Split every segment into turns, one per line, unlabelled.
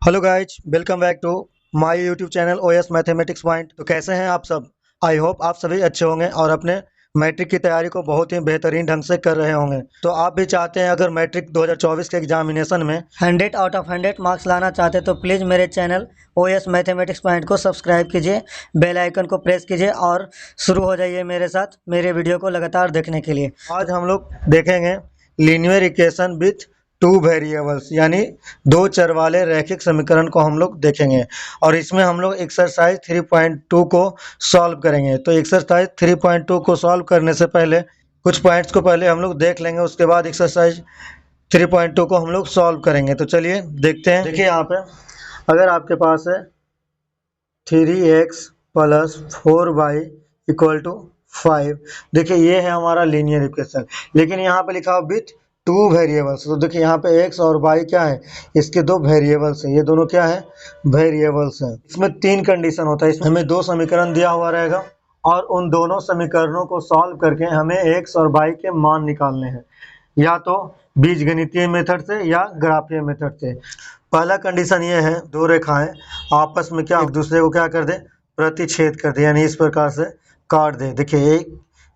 Hello guys, welcome back to my YouTube channel OS mathematics point. तो कैसे हैं आप सब? आई होप आप सभी अच्छे होंगे और अपने मैट्रिक की तैयारी को बहुत ही बेहतरीन ढंग से कर रहे होंगे। तो आप भी चाहते हैं अगर मैट्रिक 2024 के एग्जामिनेशन में 100 आउट ऑफ 100 मार्क्स लाना चाहते हैं तो प्लीज़ मेरे चैनल ओएस मैथमेटिक्स पॉइंट को सब्सक्राइब कीजिए, बेल आइकन को प्रेस कीजिए और शुरू हो जाइए मेरे साथ मेरे वीडियो को लगातार देखने के लिए। आज हम लोग देखेंगे linear equation with two variables, यानी दो चर वाले रैखिक समीकरण को हम लोग देखेंगे और इसमें हम लोग एक्सरसाइज 3.2 को सॉल्व करेंगे। तो एक्सरसाइज 3.2 को सॉल्व करने से पहले कुछ पॉइंट्स को पहले हम लोग देख लेंगे, उसके बाद एक्सरसाइज 3.2 को हम लोग सॉल्व करेंगे। तो चलिए देखते हैं। देखिए यहाँ पे अगर आपके पास है 3x + 4y = 5, देखिए ये है हमारा लीनियर इक्वेशन, लेकिन यहाँ पे लिखा हुआ विथ टू वेरिएबल्स। तो देखिए यहाँ पे x और y क्या है, इसके दो वेरिएबल्स हैं, ये दोनों क्या है, वेरिएबल्स हैं। इसमें तीन कंडीशन होता है, इसमें हमें दो समीकरण दिया हुआ रहेगा और उन दोनों समीकरणों को सॉल्व करके हमें x और y के मान निकालने हैं, या तो बीजगणितीय मेथड से या ग्राफीय मेथड से। पहला कंडीशन ये है, दो रेखाएं आपस में क्या एक दूसरे को क्या कर दे, प्रतिच्छेद कर दे, यानी इस प्रकार से काट दे। देखिए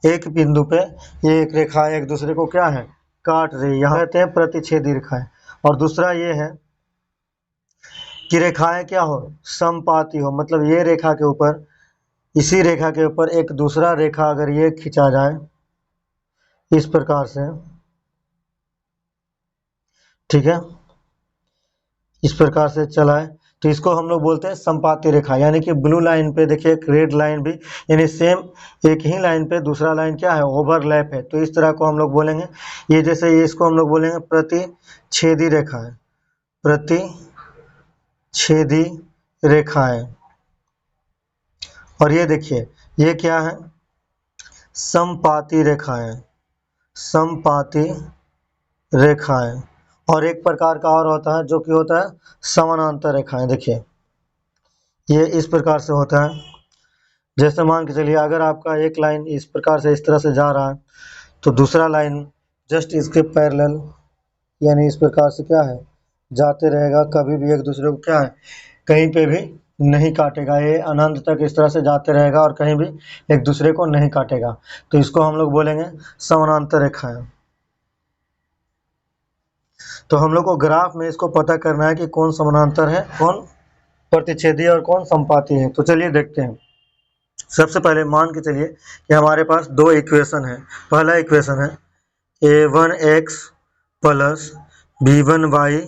एक बिंदु पे ये एक रेखा एक दूसरे को क्या है, काट रही, यहाँ कहते हैं प्रतिच्छेदी रेखाएं। और दूसरा ये है कि रेखाएं क्या हो, समपाती हो, मतलब ये रेखा के ऊपर, इसी रेखा के ऊपर एक दूसरा रेखा अगर ये खिंचा जाए इस प्रकार से, ठीक है, इस प्रकार से चलाए तो इसको हम लोग बोलते हैं समपाती रेखा। यानी कि ब्लू लाइन पे देखिए एक रेड लाइन भी, यानी सेम एक ही लाइन पे दूसरा लाइन क्या है, ओवरलैप है, तो इस तरह को हम लोग बोलेंगे। ये जैसे ये इसको हम लोग बोलेंगे प्रतिच्छेदी रेखा है, प्रतिच्छेदी रेखा है। और ये देखिए ये क्या है, समपाती रेखा है, समपाती रेखा है। और एक प्रकार का और होता है जो कि होता है समानांतर रेखाएं। देखिए ये इस प्रकार से होता है, जैसे मान के चलिए अगर आपका एक लाइन इस प्रकार से इस तरह से जा रहा है तो दूसरा लाइन जस्ट इसके पैरेलल, यानी इस प्रकार से क्या है, जाते रहेगा, कभी भी एक दूसरे को क्या है, कहीं पे भी नहीं काटेगा, ये अनंत तक इस तरह से जाते रहेगा और कहीं भी एक दूसरे को नहीं काटेगा। तो इसको हम लोग बोलेंगे समानांतर रेखाएं। तो हम लोग को ग्राफ में इसको पता करना है कि कौन समानांतर है, कौन प्रतिच्छेदी और कौन समपाती है। तो चलिए देखते हैं। सबसे पहले मान के चलिए कि हमारे पास दो इक्वेशन है। पहला इक्वेशन है a1x + b1y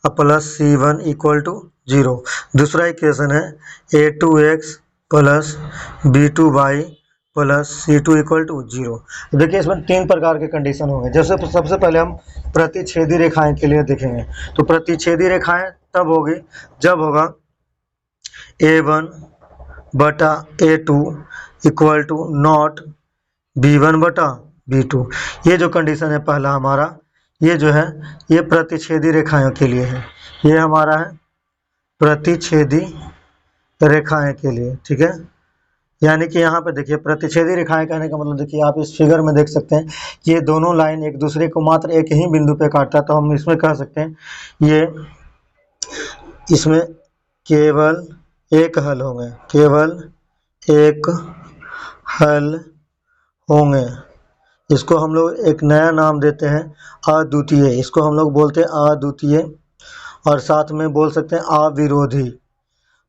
+ c1 = 0। दूसरा इक्वेशन है a2x + b2y + c2 = 0। देखिए इसमें तीन प्रकार के कंडीशन होंगे। जैसे सबसे पहले हम प्रतिच्छेदी रेखाएं के लिए देखेंगे। तो प्रतिच्छेदी रेखाएं तब होगी जब होगा a1 बटा a2 = नॉट b1 बटा b2। ये जो कंडीशन है पहला हमारा, ये जो है ये प्रतिच्छेदी रेखाएं के लिए है, ये हमारा है प्रतिच्छेदी रेखाएं के लिए, ठीक है। यानी कि यहाँ पे देखिए प्रतिच्छेदी रेखाएं कहने का मतलब, देखिए आप इस फिगर में देख सकते हैं कि ये दोनों लाइन एक दूसरे को मात्र एक ही बिंदु पे काटता है। तो हम इसमें कह सकते हैं ये इसमें केवल एक हल होंगे, केवल एक हल होंगे। इसको हम लोग एक नया नाम देते हैं अद्वितीय, इसको हम लोग बोलते हैं अद्वितीय, और साथ में बोल सकते हैं अविरोधी,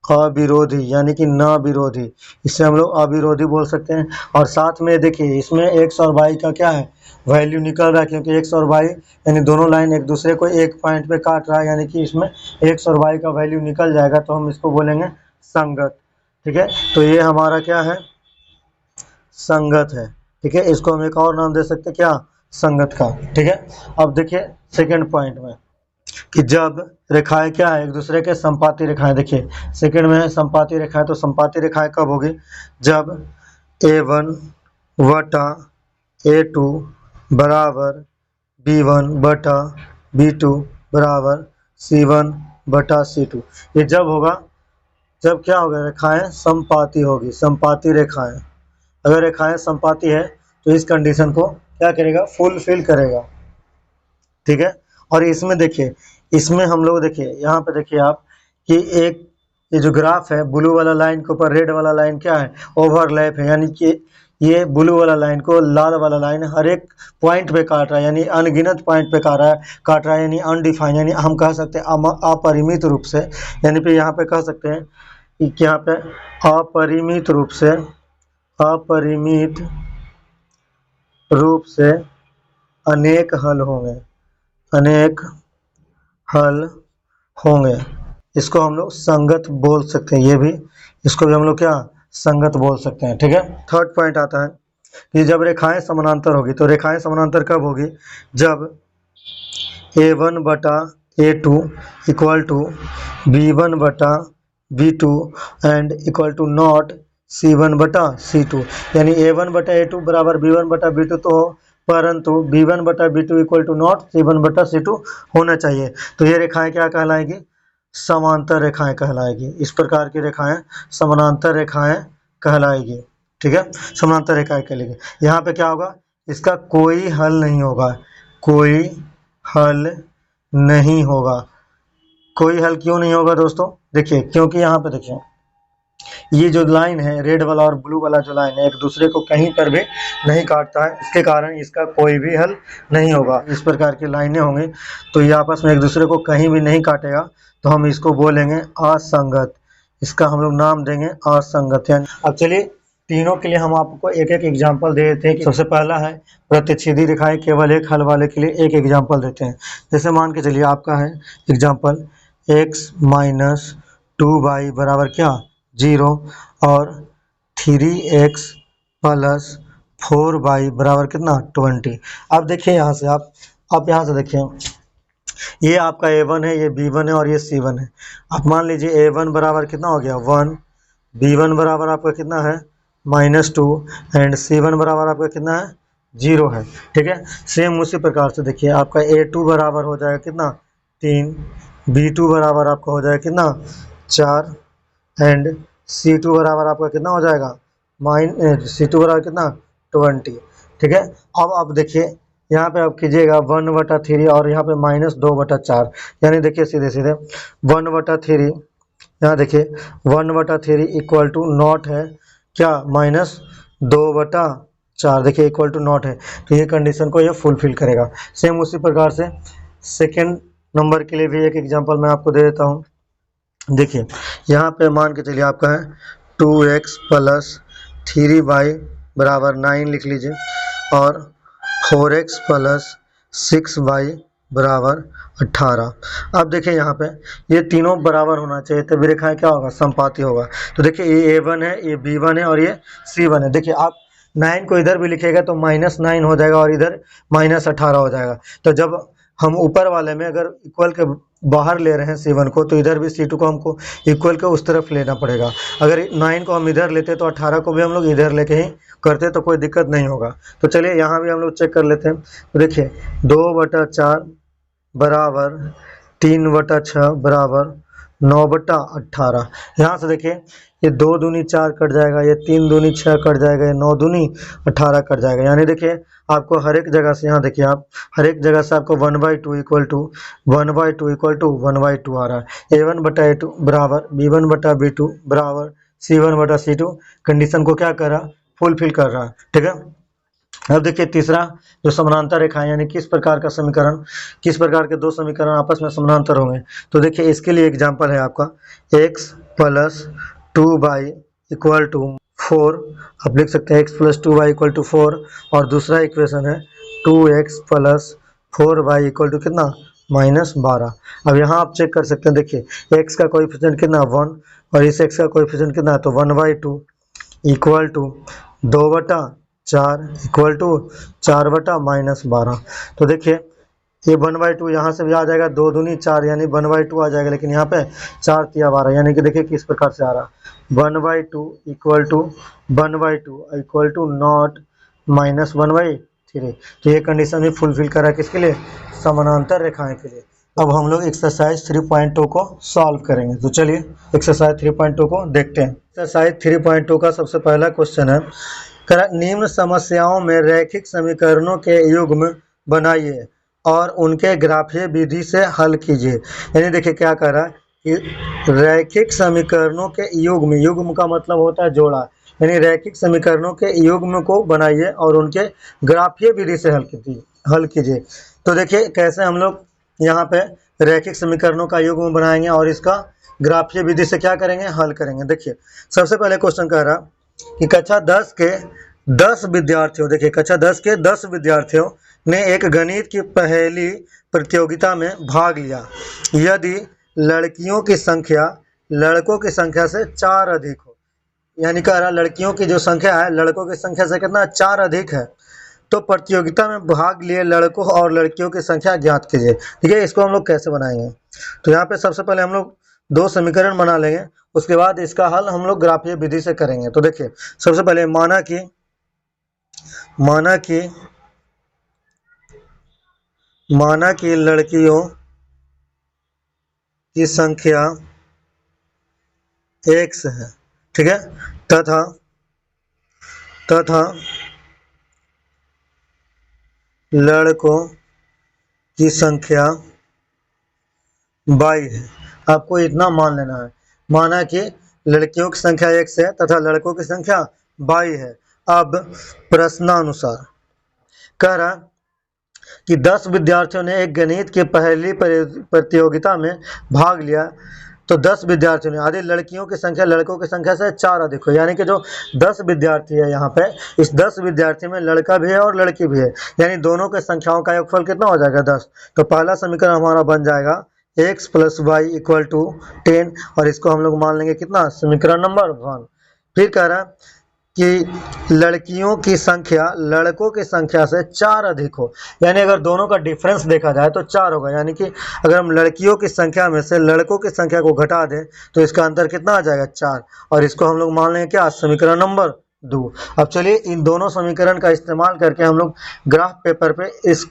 अविरोधी यानी कि न विरोधी, इससे हम लोग अविरोधी बोल सकते हैं। और साथ में देखिए इसमें x और y का क्या है, वैल्यू निकल रहा है, क्योंकि x और y यानी दोनों लाइन एक दूसरे को एक पॉइंट पे काट रहा है, यानी कि इसमें x और y का वैल्यू निकल जाएगा, तो हम इसको बोलेंगे संगत, ठीक है। तो ये हमारा क्या है, संगत है, ठीक है। इसको हम एक और नाम दे सकते हैं क्या, संगत का, ठीक है। अब देखिए सेकंड पॉइंट में कि जब रेखाएं क्या है, एक दूसरे के समपाती रेखाएं। देखिए सेकंड में है समपाती रेखाएं, तो समपाती रेखाएं कब होगी, जब a1 बटा a2 बराबर b1 बटा b2 बराबर c1 बटा c2। ये जब होगा, जब क्या होगा, रेखाएं समपाती होगी, समपाती रेखाएं। अगर रेखाएं समपाती है तो इस कंडीशन को क्या करेगा, फुलफिल करेगा, ठीक है। और इसमें देखिए, इसमें हम लोग देखिए यहाँ पे देखिए आप कि एक ये जो ग्राफ है ब्लू वाला लाइन के ऊपर रेड वाला लाइन क्या है, ओवरलैप है, यानी कि ये ब्लू वाला लाइन को लाल वाला लाइन हर एक पॉइंट पे काट रहा है, यानी अनगिनत पॉइंट पे काट रहा है, यानी अनडिफाइन, यानी हम कह सकते हैं अपरिमित रूप से, यानी पे यहाँ पे कह सकते हैं कि यहाँ पे अपरिमित रूप से अनेक हल होंगे। इसको हम लोग संगत बोल सकते हैं, ये भी इसको भी हम लोग क्या संगत बोल सकते हैं। ठीक है, थर्ड पॉइंट आता है कि जब रेखाएं समानांतर होगी, तो रेखाएं समानांतर कब होगी, जब A1 बटा A2 इक्वल टू B1 बटा B2 and equal to not C1 बटा C2, यानी A1 बटा A2 बराबर B1 बटा B2 तो हो, परंतु B1 बटा B2 equal to not C1 बटा C2 होना चाहिए। तो ये रेखाएं क्या कहलाएगी, समांतर रेखाएं कहलाएगी। इस प्रकार की रेखाएं समानांतर रेखाएं कहलाएगी। ठीक है, समानांतर रेखाएं कहलाएगी। यहाँ पे क्या होगा, इसका कोई हल नहीं होगा, कोई हल नहीं होगा। कोई हल क्यों नहीं होगा दोस्तों, देखिए क्योंकि यहाँ पे देखिए ये जो लाइन है रेड वाला और ब्लू वाला जो लाइन है एक दूसरे को कहीं पर भी नहीं काटता है, इसके कारण इसका कोई भी हल नहीं होगा। इस प्रकार की लाइनें होंगी तो ये आपस में एक दूसरे को कहीं भी नहीं काटेगा, तो हम इसको बोलेंगे असंगत। इसका हम लोग नाम देंगे असंगत। यानी अब चलिए तीनों के लिए हम आपको एक एक एग्जाम्पल दे देते हैं कि सबसे पहला है प्रतिच्छेदी रेखाएं केवल एक हल वाले के लिए एक एग्जाम्पल देते हैं। जैसे मान के चलिए आपका है एग्जाम्पल x माइनस 2y बराबर क्या 0 और 3x प्लस 4y बराबर कितना 20। अब देखिए यहाँ से आप यहाँ से देखिए ये आपका A1 है, ये B1 है और ये C1 है। आप मान लीजिए A1 बराबर कितना हो गया 1, B1 बराबर आपका कितना है -2 एंड C1 बराबर आपका कितना है 0 है। ठीक है, सेम उसी प्रकार से देखिए आपका A2 बराबर हो जाएगा कितना 3, B2 बराबर आपका हो जाएगा कितना 4 एंड C2 बराबर आपका कितना हो जाएगा C2 बराबर कितना 20। ठीक है, अब देखिए यहाँ पे आप कीजिएगा 1/3 और यहाँ पे -2/4, यानी देखिए सीधे 1/3, यहाँ देखिए 1/3 इक्वल टू नॉट है क्या -2/4, देखिए इक्वल टू नॉट है, तो ये कंडीशन को ये फुलफिल करेगा। सेम उसी प्रकार से सेकेंड नंबर के लिए भी एक एग्जांपल मैं आपको दे देता हूँ। देखिए यहाँ पे मान के चलिए आपका है 2x प्लस 3y बराबर 9 लिख लीजिए और 4x प्लस 6y बराबर 18। अब देखिए यहाँ पे ये तीनों बराबर होना चाहिए तभी रेखाएं क्या होगा संपाती होगा। तो देखिए ये A1 है, ये B1 है और ये C1 है। देखिए आप 9 को इधर भी लिखेगा तो -9 हो जाएगा और इधर -18 हो जाएगा। तो जब हम ऊपर वाले में अगर इक्वल के बाहर ले रहे हैं C1 को, तो इधर भी C2 को हमको इक्वल के उस तरफ लेना पड़ेगा। अगर 9 को हम इधर लेते तो 18 को भी हम लोग इधर लेके ही करते तो कोई दिक्कत नहीं होगा। तो चलिए यहाँ भी हम लोग चेक कर लेते हैं। तो देखिए 2/4 बराबर 3/6 बराबर 9/18। यहाँ से देखिए ये 2 दूनी 4 कट जाएगा, ये 3 दूनी 6 कट जाएगा, ये 9 दूनी 18 कट जाएगा। यानी देखिए आपको हर एक जगह से यहाँ देखिए आप हर एक जगह से आपको 1/2 इक्वल टू 1/2 आ रहा है। A1/A2 बराबर B1/B2 बराबर C1/C2 कंडीशन को क्या कर रहा है फुलफिल कर रहा है। ठीक है, अब देखिए तीसरा जो समानांतर रेखाएं यानी किस प्रकार के दो समीकरण आपस में समानांतर होंगे। तो देखिए इसके लिए एग्जांपल है आपका x plus 2y equal to 4, आप लिख सकते हैं x plus 2y equal to 4 और दूसरा इक्वेशन है 2x plus 4y equal to कितना -12। अब यहाँ आप चेक कर सकते हैं, देखिए x का कोएफिशिएंट कितना 1 और इस x का कोएफिशिएंट कितना है तो 1/2 इक्वल टू 2/4 इक्वल टू 4/-12। तो देखिए ये 1/2 यहाँ से भी आ जाएगा, 2 दूनी 4 यानी 1/2 आ जाएगा, लेकिन यहाँ पे 4 तिया 12 यानी कि देखिए किस प्रकार से आ रहा 1/2 equal to 1/2 equal to not -1/3। तो ये कंडीशन भी फुलफिल करा किसके लिए समानांतर रेखाएं के लिए। अब हम लोग एक्सरसाइज 3.2 को सॉल्व करेंगे। तो चलिए एक्सरसाइज 3.2 को देखते हैं। एक्सरसाइज 3.2 का सबसे पहला क्वेश्चन है निम्न समस्याओं में रैखिक समीकरणों के युग्म बनाइए और उनके ग्राफीय विधि से हल कीजिए। यानी देखिए क्या कर रहा है कि रैखिक समीकरणों के युग्म, युग्म का मतलब होता है जोड़ा, यानी रैखिक समीकरणों के युग्म को बनाइए और उनके ग्राफीय विधि से हल कीजिए। तो देखिए कैसे हम लोग यहाँ पे रैखिक समीकरणों का युग्म बनाएंगे और इसका ग्राफीय विधि से क्या करेंगे, हल करेंगे। देखिए सबसे पहले क्वेश्चन कह रहा कि कक्षा 10 के 10 विद्यार्थियों, देखिए कक्षा 10 के 10 विद्यार्थियों ने एक गणित की पहेली प्रतियोगिता में भाग लिया यदि लड़कियों की संख्या लड़कों की संख्या से 4 अधिक हो, यानी कह रहा लड़कियों की जो संख्या है लड़कों की संख्या से कितना 4 अधिक है, तो प्रतियोगिता में भाग लिए लड़कों और लड़कियों की संख्या ज्ञात कीजिए। ठीक है, इसको हम लोग कैसे बनाएंगे, तो यहाँ पे सबसे पहले हम लोग 2 समीकरण बना लेंगे, उसके बाद इसका हल हम लोग ग्राफीय विधि से करेंगे। तो देखिए सबसे पहले माना कि लड़कियों की संख्या x है, ठीक है, तथा लड़कों की संख्या y है। आपको इतना मान लेना है, माना कि लड़कियों की संख्या x है तथा लड़कों की संख्या y है। अब प्रश्नानुसार कह रहा कि 10 विद्यार्थियों ने एक गणित की पहेली प्रतियोगिता में भाग लिया, तो 10 विद्यार्थियों ने, यदि लड़कियों की संख्या लड़कों की संख्या से 4 अधिक हो, यानी कि जो 10 विद्यार्थी है यहाँ पे, इस 10 विद्यार्थी में लड़का भी है और लड़की भी है, यानी दोनों के संख्याओं का योगफल कितना हो जाएगा 10। तो पहला समीकरण हमारा बन जाएगा x plus y equal to 10, और इसको हम लोग मान लेंगे कितना, समीकरण नंबर 1। फिर कह रहा है कि लड़कियों की संख्या लड़कों की संख्या से 4 अधिक हो, यानी अगर दोनों का डिफरेंस देखा जाए तो 4 होगा, यानी कि अगर हम लड़कियों की संख्या में से लड़कों की संख्या को घटा दें तो इसका अंतर कितना आ जाएगा 4, और इसको हम लोग मान लेंगे क्या, समीकरण नंबर 2। अब चलिए इन दोनों समीकरण का इस्तेमाल करके हम लोग ग्राफ पेपर पे इस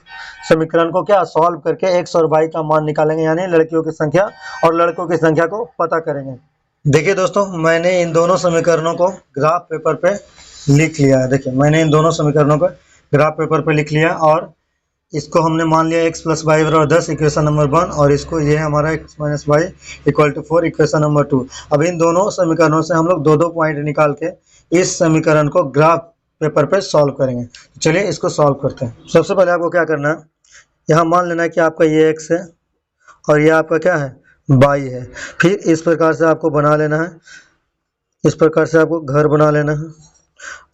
समीकरण को क्या सॉल्व करके x और y का मान निकालेंगे, यानी लड़कियों की संख्या और लड़कों की संख्या को पता करेंगे। देखिए दोस्तों, मैंने इन दोनों समीकरणों को ग्राफ पेपर पे लिख लिया है। देखिए मैंने इन दोनों समीकरणों को ग्राफ पेपर पे लिख लिया, और इसको हमने मान लिया x प्लस वाई बराबर 10 इक्वेशन नंबर 1, और इसको ये है हमारा x minus y equal to 4 equation number 2। अब इन दोनों समीकरणों से हम लोग 2-2 पॉइंट निकाल के इस समीकरण को ग्राफ पेपर पे सॉल्व करेंगे। चलिए इसको सॉल्व करते हैं। सबसे पहले आपको क्या करना है, यहाँ मान लेना है कि आपका ये x है और ये आपका क्या है, y है। फिर इस प्रकार से आपको बना लेना है, इस प्रकार से आपको घर बना लेना है।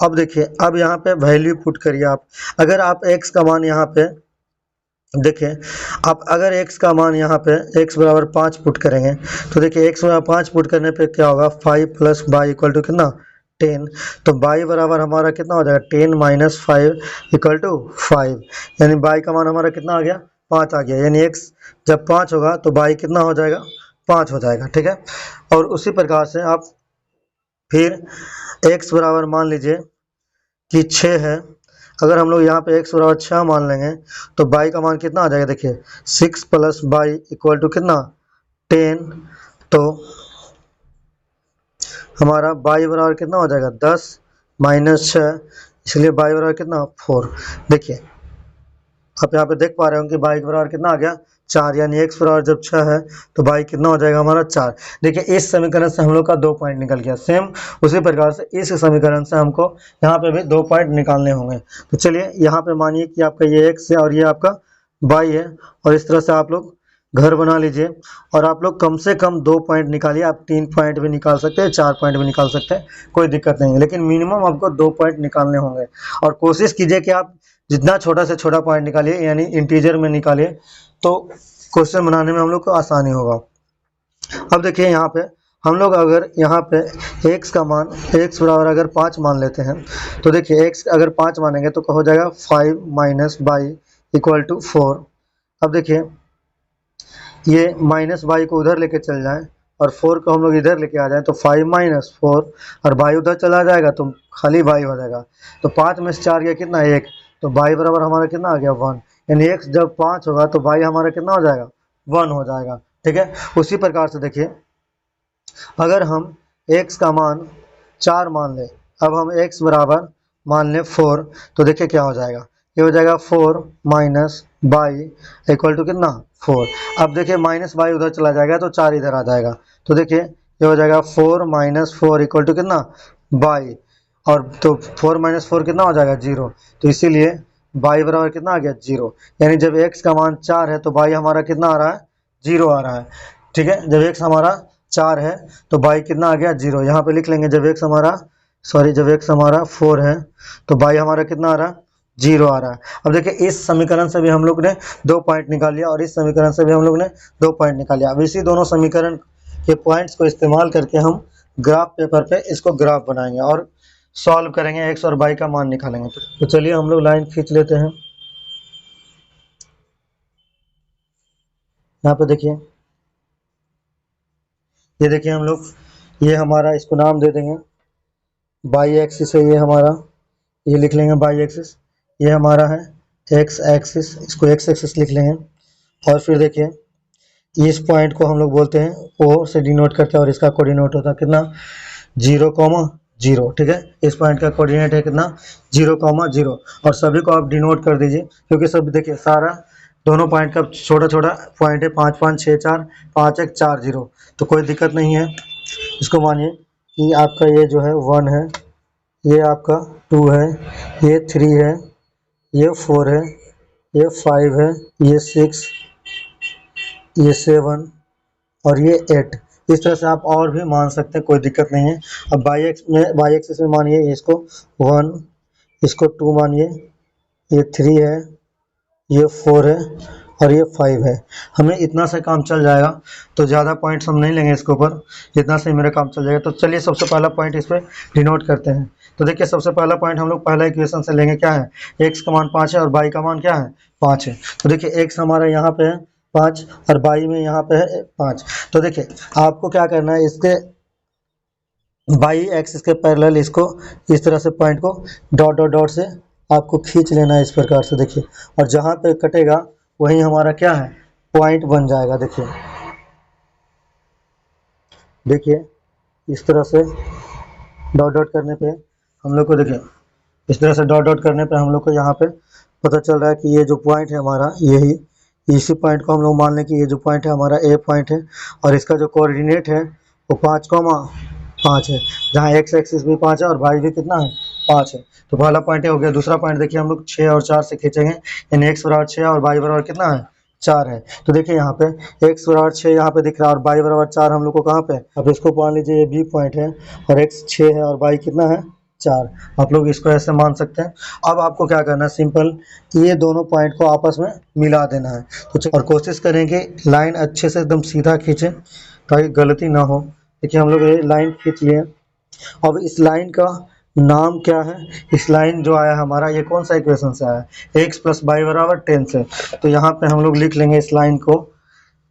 अब देखिए, अब यहाँ पे वैल्यू पुट करिए आप। अगर आप x का मान यहाँ पे देखिए, आप अगर x का मान यहाँ पे x बराबर 5 पुट करेंगे तो देखिए x बराबर 5 पुट करने पे क्या होगा, 5 प्लस y इक्वल टू कितना, 10। तो y बराबर हमारा कितना हो जाएगा, 10 माइनस 5 इक्वल टू 5, यानी y का मान हमारा कितना आ गया, 5 आ गया, यानी x जब 5 होगा तो y कितना हो जाएगा, 5 हो जाएगा। ठीक है, और उसी प्रकार से आप फिर x बराबर मान लीजिए कि 6 है। अगर हम लोग यहाँ पे x बराबर 6 मान लेंगे तो y का मान कितना आ जाएगा, देखिए 6 प्लस y इक्वल टू कितना, 10। तो हमारा y बराबर कितना हो जाएगा, 10 माइनस 6, इसलिए y बराबर कितना, 4। देखिए आप यहाँ पे देख पा रहे हो कि y बराबर कितना आ गया, 4, यानी x बराबर जब 6 है तो y कितना हो जाएगा हमारा, 4। देखिए इस समीकरण से हम लोग का 2 पॉइंट निकल गया। सेम उसी प्रकार से इस समीकरण से हमको यहाँ पे भी 2 पॉइंट निकालने होंगे। तो चलिए यहाँ पे मानिए कि आपका ये x है और ये आपका y है, और इस तरह से आप लोग घर बना लीजिए, और आप लोग कम से कम 2 पॉइंट निकालिए। आप 3 पॉइंट भी निकाल सकते हैं, 4 पॉइंट भी निकाल सकते हैं, कोई दिक्कत नहीं है, लेकिन मिनिमम आपको 2 पॉइंट निकालने होंगे। और कोशिश कीजिए कि आप जितना छोटा से छोटा पॉइंट निकालिए, यानी इंटीजर में निकालिए, तो क्वेश्चन बनाने में हम लोग को आसानी होगा। अब देखिए यहाँ पे हम लोग अगर यहाँ पे x का मान x बराबर अगर 5 मान लेते हैं तो देखिए x अगर 5 मानेंगे तो हो जाएगा 5 माइनस वाई इक्वल टू 4। अब देखिए ये माइनस वाई को उधर लेके चल जाएं और 4 को हम लोग इधर लेके आ जाएं तो 5 माइनस 4, और वाई उधर चला जाएगा तो खाली वाई हो जाएगा। तो 5 में से 4 गया कितना, 1, तो वाई बराबर हमारा कितना आ गया, 1, यानी x जब 5 होगा तो वाई हमारा कितना हो जाएगा, 1 हो जाएगा। ठीक है, उसी प्रकार से देखिए अगर हम x का मान 4 मान लें, अब हम x बराबर मान लें 4, तो देखिए क्या हो जाएगा, ये हो जाएगा 4 माइनस बाई इक्वल टू कितना 4। अब देखिए माइनस बाई उधर चला जाएगा तो 4 इधर आ जाएगा, तो देखिए ये हो जाएगा 4 माइनस 4 इक्वल टू कितना बाई, और तो 4 माइनस 4 कितना हो जाएगा 0, तो इसीलिए बाई बराबर कितना आ गया 0। यानी जब x का मान 4 है तो बाई हमारा कितना आ रहा है 0 आ रहा है। ठीक है, जब x हमारा 4 है तो बाई कितना आ गया 0। यहाँ पे लिख लेंगे जब x हमारा जब x हमारा 4 है तो बाई हमारा कितना आ रहा है 0 आ रहा है। अब देखिए इस समीकरण से भी हम लोग ने 2 पॉइंट निकाल लिया और इस समीकरण से भी हम लोग ने 2 पॉइंट निकाल लिया। अब इसी दोनों समीकरण के पॉइंट्स को इस्तेमाल करके हम ग्राफ पेपर पे इसको ग्राफ बनाएंगे और सॉल्व करेंगे, x और y का मान निकालेंगे। तो चलिए हम लोग लाइन खींच लेते हैं। यहाँ पे देखिए, ये देखिए हम लोग ये हमारा इसको नाम दे देंगे बाई एक्सिस है, ये हमारा ये लिख लेंगे बाई एक्सिस, ये हमारा है एक्स एक्सिस, इसको एक्स एक्सिस लिख लेंगे। और फिर देखिए इस पॉइंट को हम लोग बोलते हैं ओ से डिनोट करते हैं और इसका कोऑर्डिनेट होता है कितना 0,0। ठीक है, इस पॉइंट का कोऑर्डिनेट है कितना 0,0 और सभी को आप डिनोट कर दीजिए क्योंकि सब देखिए सारा दोनों पॉइंट का छोटा छोटा पॉइंट है, 5 5 6 4 5 1 4 0, तो कोई दिक्कत नहीं है। इसको मानिए कि आपका ये जो है 1 है, ये आपका 2 है, ये 3 है, ये 4 है, ये 5 है, ये 6, ये 7 और ये 8। इस तरह से आप और भी मान सकते हैं, कोई दिक्कत नहीं है। अब बाई एक्सिस में मानिए इसको 1, इसको 2 मानिए, ये 3 है, ये 4 है और ये 5 है। हमें इतना से काम चल जाएगा, तो ज़्यादा पॉइंट्स हम नहीं लेंगे इसके ऊपर, इतना से मेरा काम चल जाएगा। तो चलिए सबसे पहला पॉइंट इस पर डिनोट करते हैं। तो देखिए सबसे पहला पॉइंट हम लोग पहला इक्वेशन से लेंगे, क्या है x का मान 5 है और y का मान क्या है 5 है। तो देखिए x हमारा यहाँ पे है 5 और y में यहाँ पे है 5। तो देखिए आपको क्या करना है, इसके बाई एक्सिस के पैरेलल इसको इस तरह से point co dot dot dot से आपको खींच लेना है इस प्रकार से। देखिए और जहाँ पे कटेगा वही हमारा क्या है पॉइंट बन जाएगा। देखिए देखिए इस तरह से डॉट डॉट करने पे हम लोग को, देखिए इस तरह से डॉट डॉट करने पे हम लोग को यहाँ पे पता चल रहा है कि ये जो पॉइंट है हमारा यही, इसी पॉइंट को हम लोग मान लें कि ये जो पॉइंट है हमारा ए पॉइंट है और इसका जो कोऑर्डिनेट है वो 5,5 है, जहाँ x एक्सिस भी 5 है और y भी कितना है 5 है। तो पहला पॉइंट हो गया। दूसरा पॉइंट देखिए हम लोग 6 और 4 से खींचेंगे, यानी x बराबर 6 और y बराबर कितना है 4 है। तो देखिए यहाँ पे x बराबर 6 यहाँ पे दिख रहा है और y बराबर 4 हम लोग को कहाँ पे, अब इसको मान लीजिए ये b पॉइंट है और x 6 है और y कितना है 4। आप लोग इसको ऐसे मान सकते हैं। अब आपको क्या करना है, सिंपल ये दोनों पॉइंट को आपस में मिला देना है। तो और कोशिश करेंगे लाइन अच्छे से एकदम सीधा खींचें ताकि गलती ना हो। देखिए हम लोग ये लाइन खींच लिए। अब इस लाइन का नाम क्या है, इस लाइन जो आया हमारा ये कौन सा इक्वेशन से आया है x प्लस वाई बराबर 10 से। तो यहाँ पे हम लोग लिख लेंगे इस लाइन को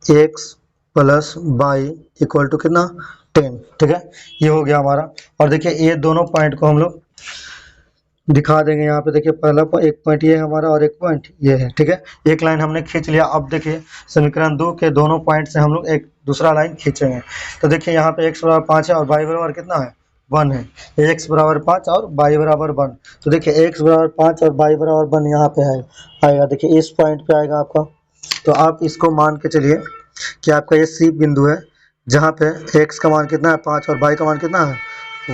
x plus y equal to कितना 10। ठीक है, ये हो गया हमारा। और देखिए ये दोनों पॉइंट को हम लोग दिखा देंगे यहाँ पे। देखिए पहला एक पॉइंट ये है हमारा और एक पॉइंट ये है। ठीक है, एक लाइन हमने खींच लिया। अब देखिए समीकरण 2 के दोनों पॉइंट से हम लोग एक दूसरा लाइन खींचेंगे। तो देखिए यहाँ पे x बराबर 5 है और y बराबर कितना है 1 है, x बराबर 5 और y बराबर 1। तो देखिए x बराबर 5 और y बराबर 1 यहाँ पे है आएगा, देखिए इस पॉइंट पे आएगा आपका। तो आप इसको मान के चलिए कि आपका ये C बिंदु है जहाँ पे x का मान कितना है 5 और y का मान कितना है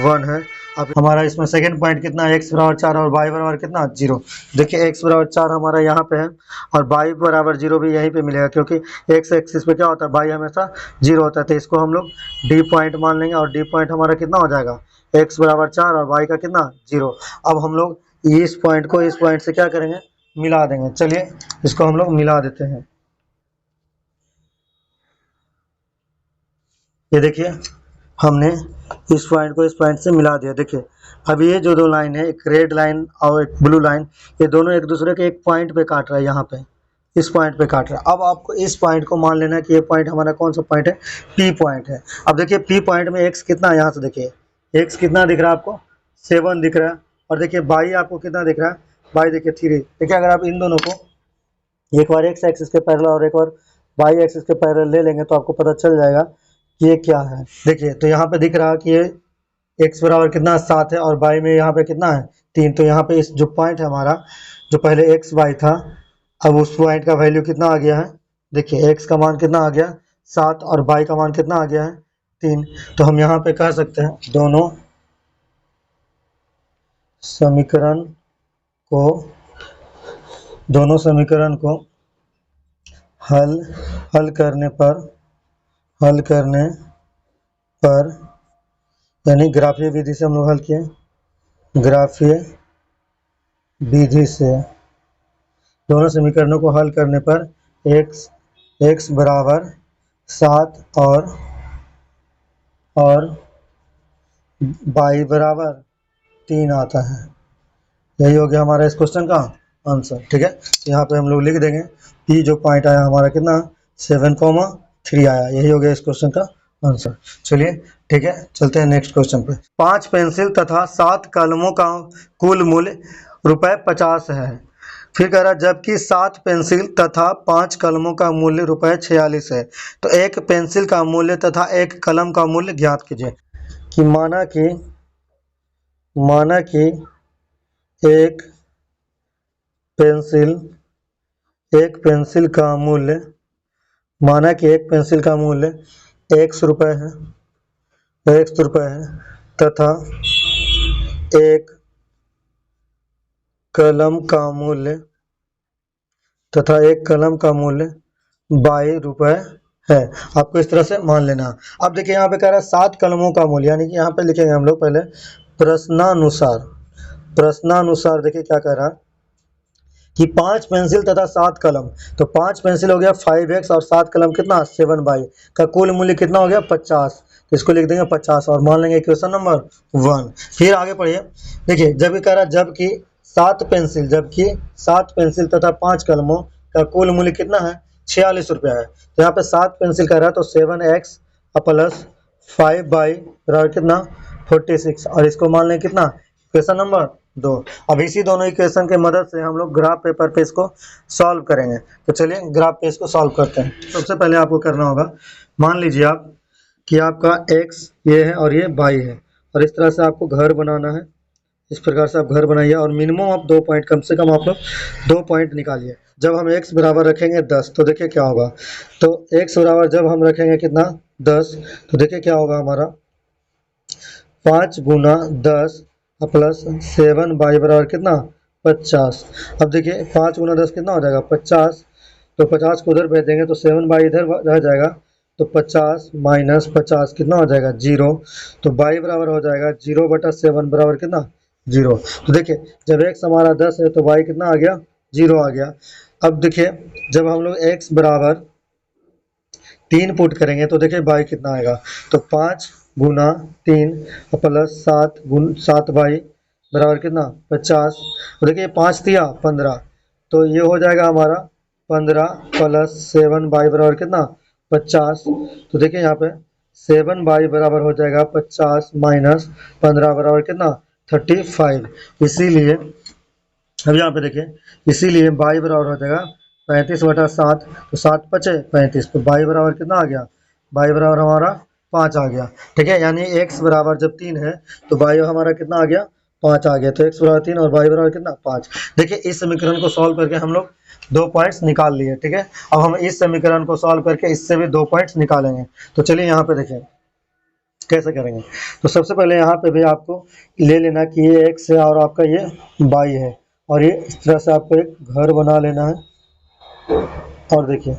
1 है। अब हमारा इसमें सेकंड पॉइंट कितना है x बराबर 4 और y बराबर कितना 0। देखिए x बराबर 4 हमारा यहाँ पे है और y बराबर 0 भी यहीं पे मिलेगा क्योंकि x एक्सिस पे क्या होता है y हमेशा 0 होता है। तो इसको हम लोग d पॉइंट मान लेंगे और d पॉइंट हमारा कितना हो जाएगा x बराबर 4 और y का कितना 0। अब हम लोग इस पॉइंट को इस पॉइंट से क्या करेंगे मिला देंगे। चलिए इसको हम लोग मिला देते हैं। ये देखिए हमने इस पॉइंट को इस पॉइंट से मिला दिया। देखिए अब ये जो दो लाइन है, एक रेड लाइन और एक ब्लू लाइन, ये दोनों एक दूसरे के एक पॉइंट पे काट रहा है, यहाँ पे इस पॉइंट पे काट रहा है। अब आपको इस पॉइंट को मान लेना है कि ये पॉइंट हमारा कौन सा पॉइंट है P पॉइंट है। अब देखिए P पॉइंट में x कितना है, यहाँ से देखिए x कितना दिख रहा है आपको 7 दिख रहा है और देखिए y आपको कितना दिख रहा है y देखिए 3। देखिए अगर आप इन दोनों को एक बार x एक्सिस के पैरेलल और एक बार y एक्सिस के पैरेलल ले लेंगे तो आपको पता चल जाएगा ये क्या है। देखिए तो यहाँ पे दिख रहा है कि ये x बराबर कितना 7 है और y में यहाँ पे कितना है 3। तो यहाँ पे इस जो पॉइंट है हमारा जो पहले x y था अब उस पॉइंट का वैल्यू कितना आ गया है, देखिए x का मान कितना आ गया 7 और y का मान कितना आ गया है 3। तो हम यहाँ पे कह सकते हैं दोनों समीकरण को हल करने पर यानी ग्राफीय विधि से हम लोग हल किए, ग्राफीय विधि से दोनों समीकरणों को हल करने पर x बराबर 7 और y बराबर 3 आता है। यही हो गया हमारा इस क्वेश्चन का आंसर। ठीक है, यहाँ पे हम लोग लिख देंगे कि जो पॉइंट आया हमारा कितना 7,3 आया। यही हो गया इस क्वेश्चन का आंसर। चलिए ठीक है, चलते हैं नेक्स्ट क्वेश्चन पे। 5 पेंसिल तथा 7 कलमों का कुल मूल्य ₹50 है। फिर कह रहा जबकि 7 पेंसिल तथा 5 कलमों का मूल्य ₹46 है, तो एक पेंसिल का मूल्य तथा एक कलम का मूल्य ज्ञात कीजिए। कि माना कि एक पेंसिल का मूल्य ₹100 है, तथा एक कलम का मूल्य ₹22 है। आपको इस तरह से मान लेना। अब देखिए यहाँ पे कह रहा है 7 कलमों का मूल्य, यानी कि यहाँ पे लिखेंगे हम लोग पहले प्रश्नानुसार देखिए क्या कह रहा है कि 5 पेंसिल तथा 7 कलम, तो 5 पेंसिल हो गया 5x और 7 कलम कितना 7y का कुल मूल्य कितना हो गया 50। तो इसको लिख देंगे 50 और मान लेंगे इक्वेशन नंबर 1। फिर आगे पढ़िए, देखिए जब ये कह रहा है जबकि 7 पेंसिल तथा 5 कलमों का कुल मूल्य कितना है ₹46 है। तो यहाँ पे 7 पेंसिल कह रहा है तो 7x प्लस 5y बराबर कितना 46 और इसको मान लें कितना इक्वेशन नंबर 2। अब इसी दोनों इक्वेशन के मदद से हम लोग ग्राफ पेपर पे इसको सॉल्व करेंगे। तो चलिए ग्राफ पे इसको सॉल्व करते हैं। सबसे पहले आपको करना होगा, मान लीजिए आप कि आपका x ये है और ये y है और इस तरह से आपको घर बनाना है। इस प्रकार से आप घर बनाइए और मिनिमम आप 2 पॉइंट, कम से कम आप लोग 2 पॉइंट निकालिए। जब हम x बराबर रखेंगे 10 तो देखिए क्या होगा, तो x बराबर जब हम रखेंगे कितना 10 तो देखिए क्या होगा हमारा 5 गुना 10 प्लस 7y बराबर कितना 50। अब देखिए 5 गुना 10 कितना हो जाएगा 50, तो 50 को उधर भेज देंगे तो 7y इधर रह जाएगा, तो 50 माइनस 50 कितना हो जाएगा 0। तो y बराबर हो जाएगा 0/7 बराबर कितना 0। तो देखिए जब x हमारा 10 है तो y कितना आ गया 0 आ गया। अब देखिए जब हम लोग x बराबर 3 पुट करेंगे तो देखिए y कितना आएगा, तो 5 गुना 3 प्लस 7y बराबर कितना 50। तो देखिए 5 दिया 15, तो ये हो जाएगा हमारा 15 प्लस 7y बराबर कितना 50। तो देखिए यहाँ पे 7y बराबर हो जाएगा 50 माइनस 15 बराबर कितना 35। इसीलिए अब यहाँ पे देखिए, इसीलिए y बराबर हो जाएगा 35/7, तो 7 बचे 35, तो y बराबर कितना आ गया y बराबर हमारा 5 आ गया। ठीक है, यानी x बराबर जब 3 है तो y हमारा कितना आ गया 5 आ गया। तो x बराबर 3 और y बराबर कितना 5। देखिए इस समीकरण को सॉल्व करके हम लोग 2 पॉइंट्स निकाल लिए। ठीक है, अब हम इस समीकरण को सॉल्व करके इससे भी 2 पॉइंट्स निकालेंगे। तो चलिए यहाँ पे देखिए कैसे करेंगे। तो सबसे पहले यहाँ पे भी आपको ले लेना कि ये x है और आपका ये y है, और ये इस तरह से आपको एक घर बना लेना है। और देखिए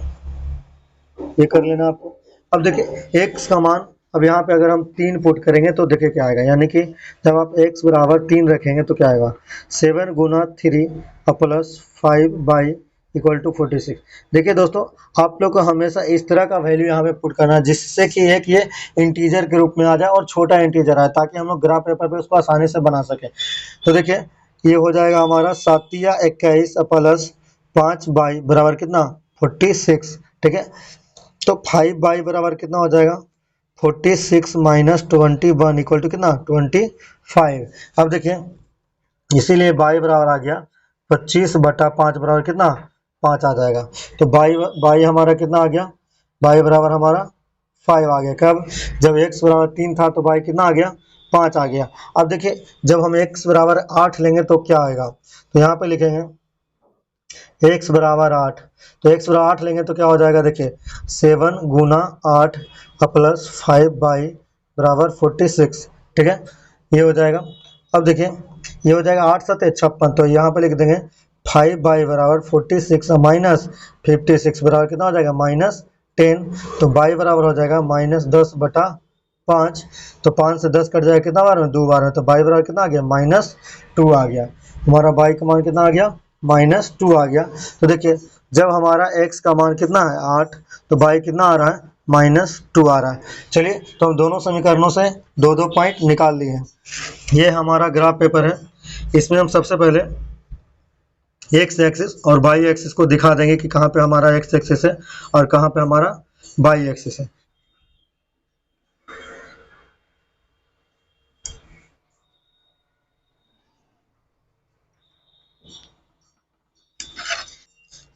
ये कर लेना आपको। अब देखिए x का मान, अब यहाँ पे अगर हम 3 पुट करेंगे तो देखिए क्या आएगा, यानी कि जब आप x बराबर 3 रखेंगे तो क्या आएगा 7 गुना 3 प्लस 5y इक्वल टू 46। देखिए दोस्तों आप लोग को हमेशा इस तरह का वैल्यू यहाँ पे पुट करना है जिससे कि एक ये इंटीजर के रूप में आ जाए और छोटा इंटीजर आए, ताकि हम लोग ग्राफ पेपर पे उसको आसानी से बना सके। तो देखिए ये हो जाएगा हमारा 7 या 21 प्लस 5y बराबर कितना 46। ठीक है, तो 5y बराबर कितना हो जाएगा 46 माइनस 21 इक्वल टू कितना 25। अब देखिए इसीलिए y बराबर आ गया 25/5 बराबर कितना 5 आ जाएगा। तो y हमारा कितना आ गया, y बराबर हमारा 5 आ गया। कब, जब x बराबर 3 था तो y कितना आ गया 5 आ गया। अब देखिए जब हम x बराबर 8 लेंगे तो क्या आएगा, तो यहाँ पे लिखेंगे x बराबर 8, तो x बराबर 8 लेंगे तो क्या हो जाएगा, देखिए 7 गुना 8 प्लस 5 बराबर 46, ठीक है, ये हो जाएगा। अब देखिए ये हो जाएगा 8 7 56, तो यहाँ पे लिख देंगे 5 बराबर 46 माइनस 56 बराबर कितना हो जाएगा -10, तो बाई बराबर हो जाएगा -10/5, तो 5 से 10 कट जाएगा कितना बार में, 2 बार में, तो बाई बराबर कितना आ गया -2 आ गया। हमारा बाई का मान कितना आ गया -2 आ गया। तो देखिए जब हमारा x का मान कितना है 8, तो बाई कितना आ रहा है -2 आ रहा है। चलिए तो हम दोनों समीकरणों से 2 पॉइंट निकाल लिए हैं। ये हमारा ग्राफ पेपर है, इसमें हम सबसे पहले एक्स एक्सिस और वाई एक्सिस को दिखा देंगे कि कहाँ पे हमारा एक्स एक्सिस है और कहाँ पे हमारा वाई एक्सिस है।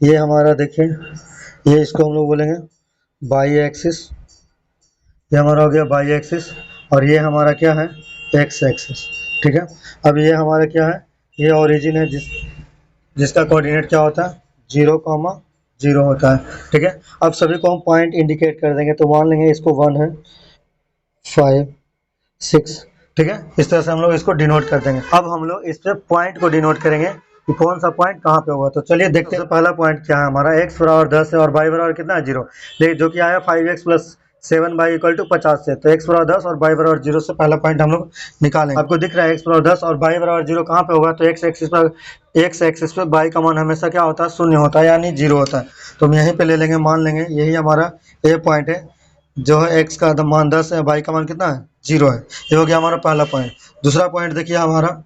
ये हमारा देखिए, ये इसको हम लोग बोलेंगे वाई एक्सिस, ये हमारा हो गया वाई एक्सिस, और ये हमारा क्या है एक्स एक्सिस, ठीक है। अब ये हमारा क्या है, ये ओरिजिन है जिसका कोऑर्डिनेट क्या होता है 0,0 होता है, ठीक है। अब सभी को हम पॉइंट इंडिकेट कर देंगे, तो मान लेंगे इसको 1 है 5 6, ठीक है, इस तरह से हम लोग इसको डिनोट कर देंगे। अब हम लोग इस पे पॉइंट को डिनोट करेंगे कि कौन सा पॉइंट कहाँ पे होगा। तो चलिए देखते हैं पहला पॉइंट क्या है हमारा, x बराबर 10 है और y बराबर कितना है 0, देखिए जो कि आया 5x plus 7y equal to 50 से, तो x बराबर 10 और y बराबर 0 से पहला पॉइंट हम लोग निकालेंगे। आपको दिख रहा है x बराबर 10 और y बराबर 0 कहाँ पे होगा, तो x एक्सिस पे y का मान हमेशा क्या होता है 0 होता है, यानी 0 होता है, तो हम यहीं पे ले लेंगे, मान लेंगे यही हमारा a पॉइंट है, जो है x का मान 10 है, y का मान कितना है 0 है। ये हो गया हमारा पहला पॉइंट। दूसरा पॉइंट देखिए हमारा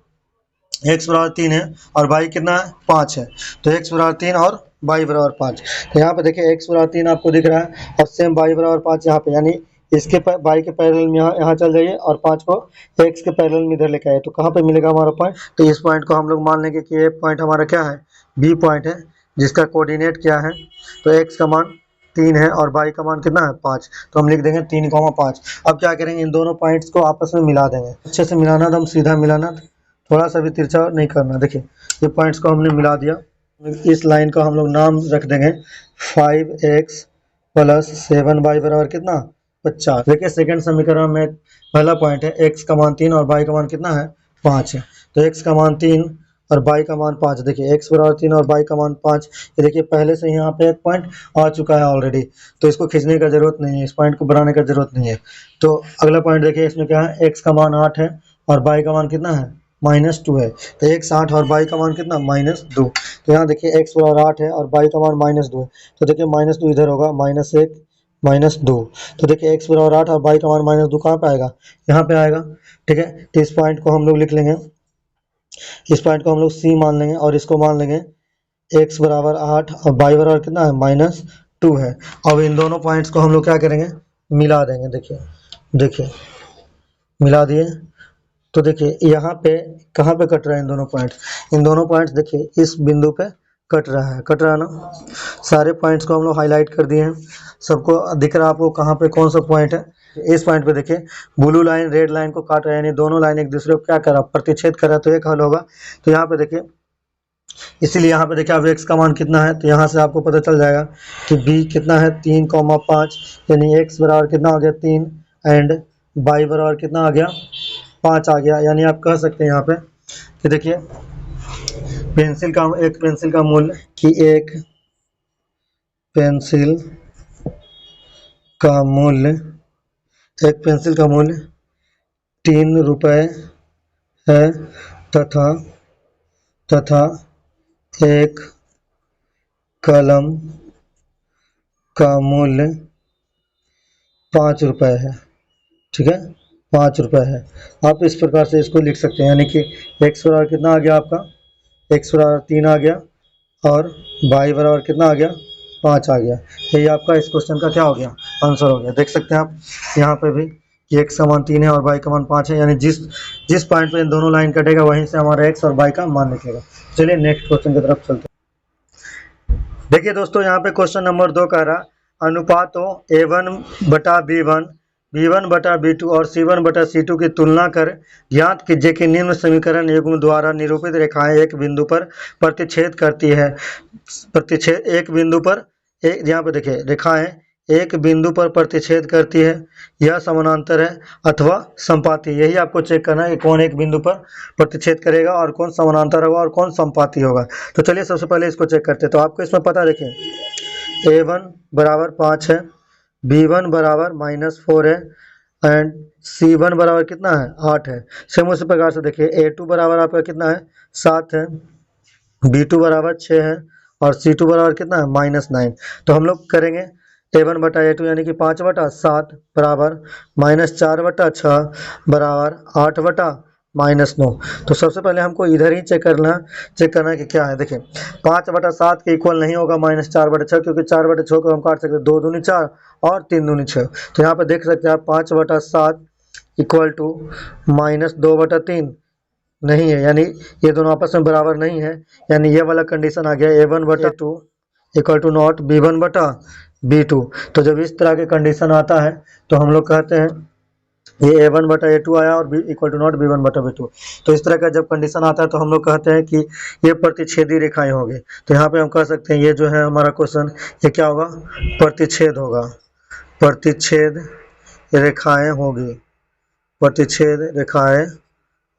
x बराबर 3 है और y कितना है 5 है, तो x बराबर 3 और y बराबर 5, तो यहाँ पे देखिए x बराबर 3 आपको दिख रहा है और सेम y बराबर 5 यहाँ पे, यानी इसके y के पैरेलल में यहाँ चल जाइए और 5 को x के पैरेलल में इधर लेके आए, तो कहाँ पे मिलेगा हमारा पॉइंट, तो इस पॉइंट को हम लोग मान लेंगे कि ये पॉइंट हमारा क्या है b पॉइंट है, जिसका कोऑर्डिनेट क्या है, तो x का मान 3 है और y का मान कितना है 5, तो हम लिख देंगे 3,5। अब क्या करेंगे, इन दोनों पॉइंट्स को आपस में मिला देंगे, अच्छे से मिलाना, दम सीधा मिलाना, थोड़ा सा भी तिरछा नहीं करना। देखिए ये पॉइंट्स को हमने मिला दिया, इस लाइन का हम लोग नाम रख देंगे 5x प्लस 7y बराबर कितना 50। देखिए सेकंड समीकरण में पहला पॉइंट है x का मान 3 और y का मान कितना है 5 है, तो x का मान 3 और y का मान 5, देखिए x बराबर 3 और y का मान 5, ये देखिए पहले से यहाँ पे एक पॉइंट आ चुका है ऑलरेडी, तो इसको खींचने का जरूरत नहीं है, इस पॉइंट को बनाने का जरूरत नहीं है। तो अगला पॉइंट देखिए, इसमें क्या है x का मान 8 है और y का मान कितना है -2 है, तो x 8 और y का मान कितना -2, तो यहाँ देखिए x बराबर 8 है और y का मान -2 है, तो देखिए -2 इधर होगा -1 -2, तो देखिए x बराबर 8 और y का मान -2 कहाँ पे आएगा, यहाँ पे आएगा, ठीक है। तो इस पॉइंट को हम लोग लिख लेंगे, इस पॉइंट को हम लोग C मान लेंगे और इसको मान लेंगे x बराबर 8 और y बराबर कितना है -2 है। अब इन दोनों पॉइंट्स को हम लोग क्या करेंगे, मिला देंगे, देखिए मिला दिए, तो देखिए यहाँ पे कहाँ पे कट रहा है इन दोनों पॉइंट्स देखिए इस बिंदु पे कट रहा है ना। सारे पॉइंट्स को हम लोग हाईलाइट कर दिए हैं, सबको दिख रहा है आपको कहाँ पे कौन सा पॉइंट है। इस पॉइंट पे देखिए ब्लू लाइन रेड लाइन को काट रहा है, यानी दोनों लाइन एक दूसरे को क्या कर रहा है प्रतिच्छेद कर रहा है, तो एक हल होगा। तो यहाँ पे देखिए, इसीलिए यहाँ पे देखिए अब x का मान कितना है, तो यहाँ से आपको पता चल जाएगा कि b कितना है 3,5, यानी x बराबर कितना आ गया 3 एंड y बराबर कितना आ गया 5 आ गया। यानी आप कह सकते हैं यहाँ पे कि देखिए एक पेंसिल का मूल्य कि एक पेंसिल का मूल्य 3 रुपए है तथा एक कलम का मूल्य 5 रुपए है, ठीक है 5 रुपए है। आप इस प्रकार से इसको लिख सकते हैं, यानी कि x बराबर कितना आ गया आपका, x बराबर 3 आ गया और y बराबर कितना आ गया 5 आ गया। यही आपका इस क्वेश्चन का क्या हो गया आंसर हो गया। देख सकते हैं आप यहाँ पे भी कि x का मान 3 है और y का मान 5 है, यानी जिस पॉइंट पे इन दोनों लाइन कटेगा वहीं से हमारा x और y का मान निकलेगा। चलिए नेक्स्ट क्वेश्चन की तरफ चलते हैं। देखिए दोस्तों यहाँ पे क्वेश्चन नंबर 2 कह रहा अनुपातों a1/b1 B1/B2 और C1/C2 की तुलना कर ज्ञात कीजिए कि निम्न समीकरण युग्म द्वारा निरूपित रेखाएं एक बिंदु पर प्रतिच्छेद करती है। प्रतिच्छेद एक बिंदु पर यहाँ पे देखिए रेखाएं एक बिंदु पर प्रतिच्छेद करती है, यह समानांतर है अथवा संपाती। यही आपको चेक करना है कि कौन एक बिंदु पर प्रतिच्छेद करेगा और कौन समानांतर होगा और कौन संपाती होगा। तो चलिए सबसे पहले इसको चेक करते हैं। तो आपको इसमें पता देखिए A1 बराबर 5 है, B1 बराबर -4 है एंड C1 बराबर कितना है 8 है। सेम उसी प्रकार से देखिए A2 बराबर आपका कितना है 7 है, B2 बराबर 6 है और C2 बराबर कितना है -9। तो हम लोग करेंगे A1/A2 यानी कि 5/7 बराबर -4/6 बराबर 8/-9। तो सबसे पहले हमको इधर ही चेक करना है कि क्या है। देखिए 5/7 के इक्वल नहीं होगा -4/6, क्योंकि 4/6 को हम काट सकते हैं, 2 दूनी 4 और 3 दूनी 6। तो यहाँ पे देख सकते हैं आप 5/7 इक्वल टू -2/3 नहीं है, यानी ये दोनों आपस में बराबर नहीं है, यानी ये वाला कंडीशन आ गया A1/2 equal to not B1/B2। तो जब इस तरह के कंडीशन आता है तो हम लोग कहते हैं ये A1/A2 आया और B equal to not B1/B2। तो इस तरह का जब कंडीशन आता है तो हम लोग कहते हैं कि ये प्रतिच्छेदी रेखाएं होंगी। तो यहाँ पे हम कह सकते हैं ये जो है हमारा क्वेश्चन, ये क्या होगा, प्रतिच्छेद होगा, प्रतिच्छेद रेखाएं होगी, प्रतिच्छेद रेखाएं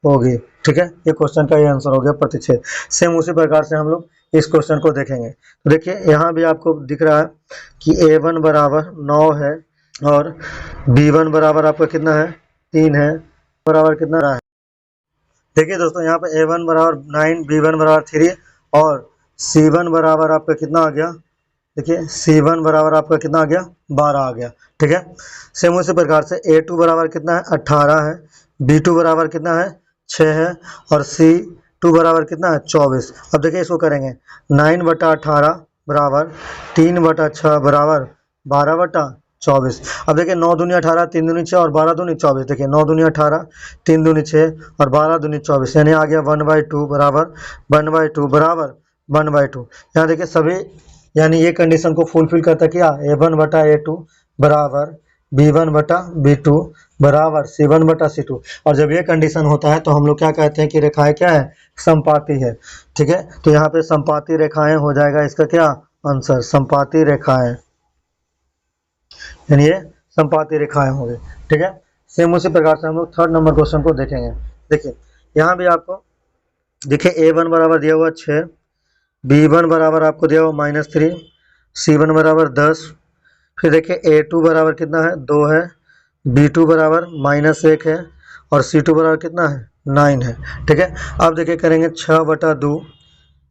होगी। ठीक है, ये क्वेश्चन का ये आंसर हो गया प्रतिच्छेद। सेम उसी प्रकार से हम लोग इस क्वेश्चन को देखेंगे। तो देखिए यहाँ भी आपको दिख रहा है कि A1 बराबर 9 है और B1 बराबर आपका कितना है 3 है, बराबर कितना रहा है। देखिए दोस्तों यहाँ पे A1 बराबर 9, B1 बराबर 3 और C1 बराबर आपका कितना आ गया, देखिए C1 बराबर आपका कितना आ गया 12 आ गया। ठीक है, सेम उसी प्रकार से A2 बराबर कितना है 18 है, B2 बराबर कितना है 6 है और C2 बराबर कितना है 24। अब देखिए इसको करेंगे 9/18 बराबर 3/6 बराबर 12/24। अब देखिए 9 दूनी 18, 3 दूनी 6 और 12 दूनी 24। देखिए 9 दूनी 18, 3 दूनी 6 और 12 दूनी 24, यानी आ गया 1/2 बराबर 1/2 बराबर 1/2। यहाँ देखिए सभी यानी ये कंडीशन को फुलफिल करता क्या, A1/A2 बराबर B1/B2 बराबर C1/C2। और जब ये कंडीशन होता है तो हम लोग क्या कहते हैं कि रेखाएं क्या है, संपाती है। ठीक है, तो यहाँ पे संपाती रेखाएं हो जाएगा इसका क्या आंसर, संपाती रेखाएं, यानी ये संपाती रेखाएं होंगी। ठीक है, सेम उसी प्रकार से हम लोग थर्ड नंबर क्वेश्चन को देखेंगे। देखिए यहाँ भी आपको देखिए A1 बराबर दिया हुआ 6, B1 बराबर आपको दिया हुआ -3, C1 बराबर 10, फिर देखिए A2 बराबर कितना है 2 है, B2 बराबर -1 है और C2 बराबर कितना है 9 है। ठीक है, अब देखिए करेंगे 6/2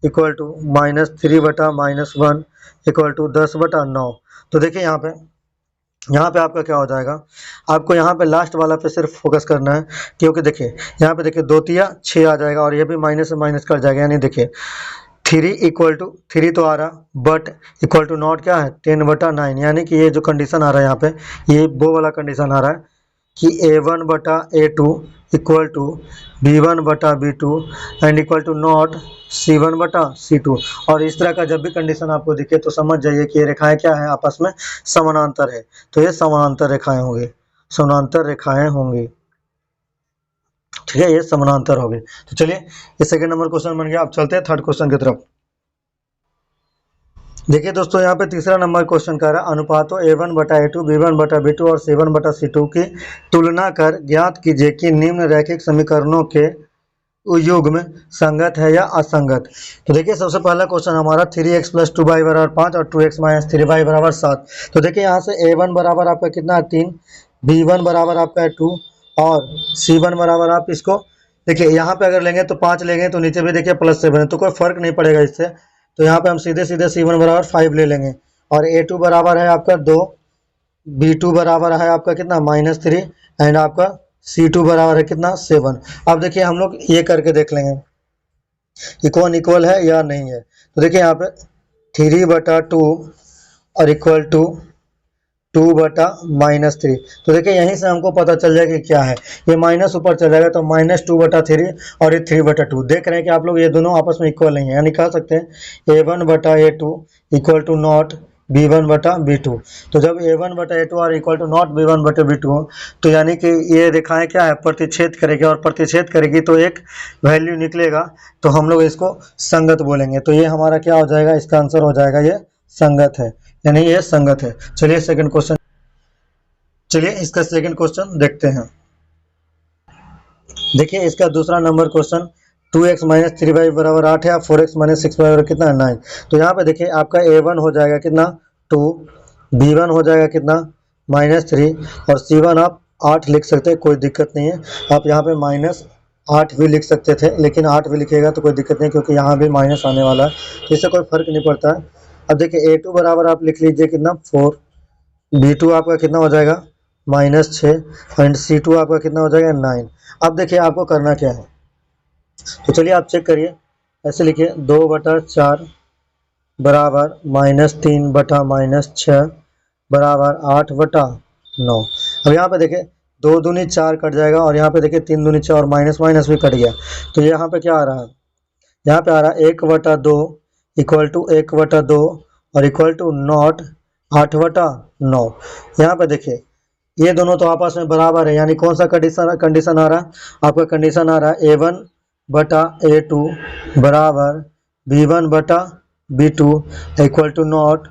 इक्वल टू -3/-1 इक्वल टू 10/9। तो देखिए यहाँ पे आपका क्या हो जाएगा, आपको यहाँ पे लास्ट वाला पे सिर्फ फोकस करना है, क्योंकि देखिए यहाँ पे देखिए 2 तिया 6 आ जाएगा और ये भी माइनस से माइनस कर जाएगा, यानी देखिए 3 इक्वल टू 3 तो आ रहा, बट इक्वल टू नॉट क्या है 10/9। यानी कि ये जो कंडीशन आ रहा है यहाँ पे, ये वो वाला कंडीशन आ रहा है कि A1/A2 equal to B1/B2 and equal to not C1/C2। और इस तरह का जब भी कंडीशन आपको दिखे तो समझ जाइए कि ये रेखाएं क्या है, आपस में समानांतर है। तो ये समानांतर रेखाएं होंगी, समानांतर रेखाएं होंगी। ठीक है, ये समानांतर हो गए। तो चलिए ये सेकंड नंबर क्वेश्चन बन गया। अब चलते हैं थर्ड क्वेश्चन की तरफ। देखिए दोस्तों यहाँ पे तीसरा नंबर क्वेश्चन कह रहा है अनुपातों A1/A2 B1/B2 और C1/C2 की तुलना कर ज्ञात कीजिए कि निम्न रैखिक समीकरणों के युग्म संगत है या असंगत। तो देखिए सबसे पहला क्वेश्चन हमारा 3x + 2y बराबर 5 और 2x - 3y बराबर 7। तो देखिए यहाँ से A1 बराबर आपका कितना है 3, B1 बराबर आपका है 2 और C1 बराबर आप इसको देखिए यहाँ पे अगर लेंगे तो 5 लेंगे तो नीचे भी देखिए +7 है, तो कोई फर्क नहीं पड़ेगा इससे। तो यहाँ पे हम सीधे C1 बराबर 5 ले लेंगे और A2 बराबर है आपका 2, B2 बराबर है आपका कितना -3 एंड आपका C2 बराबर है कितना 7। अब देखिए हम लोग ये करके देख लेंगे कि कौन इक्वल है या नहीं है। तो देखिए यहाँ पे 3/2 और इक्वल टू 2/-3। तो देखिए यहीं से हमको पता चल जाएगा कि क्या है, ये माइनस ऊपर चल जाएगा तो -2/3 और ये 3/2। देख रहे हैं कि आप लोग ये दोनों आपस में इक्वल नहीं है, यानी कह सकते हैं A1/A2 equal to not B1 बटा B2। तो जब A1 बटा A2 और इक्वल टू नॉट B1 बटे B2 हो तो यानी कि ये रेखाएं क्या है, प्रतिच्छेद करेगी, और प्रतिच्छेद करेगी तो एक वैल्यू निकलेगा, तो हम लोग इसको संगत बोलेंगे। तो ये हमारा क्या हो जाएगा, इसका आंसर हो जाएगा ये संगत है, यानी ये संगत है। चलिए सेकंड क्वेश्चन, चलिए इसका सेकंड क्वेश्चन देखते हैं। देखिए इसका दूसरा number question 2x minus 3y बराबर 8 है, 4x माइनस 6y बराबर कितना है 9। तो यहाँ पे देखिए आपका A1 हो जाएगा कितना 2, B1 हो जाएगा कितना -3, और C1 आप 8 लिख सकते हैं, कोई दिक्कत नहीं है। आप यहाँ पे -8 भी लिख सकते थे, लेकिन 8 भी लिखिएगा तो कोई दिक्कत नहीं, क्योंकि यहाँ भी माइनस आने वाला है, तो इससे कोई फर्क नहीं पड़ता है। अब देखिए A2 बराबर आप लिख लीजिए कितना 4, B2 आपका कितना हो जाएगा -6, एंड C2 आपका कितना हो जाएगा 9। अब देखिए आपको करना क्या है, तो चलिए आप चेक करिए, ऐसे लिखिए 2/4 बराबर -3 बटा -6 बराबर 8/9। अब यहाँ पे देखिए 2 दूनी 4 कट जाएगा, और यहाँ पे देखिए 3 दूनी 4 और माइनस माइनस भी कट गया, तो यहाँ पे क्या आ रहा है, यहाँ पे आ रहा है 1/2 इक्वल टू 1/2 और इक्वल टू नॉट 8/9। यहाँ पे देखिए ये दोनों तो आपस में बराबर है, यानी कौन सा कंडीशन आ रहा है, आपका कंडीशन आ रहा है A1 बटा A2 बराबर B1 बटा B2 equal to not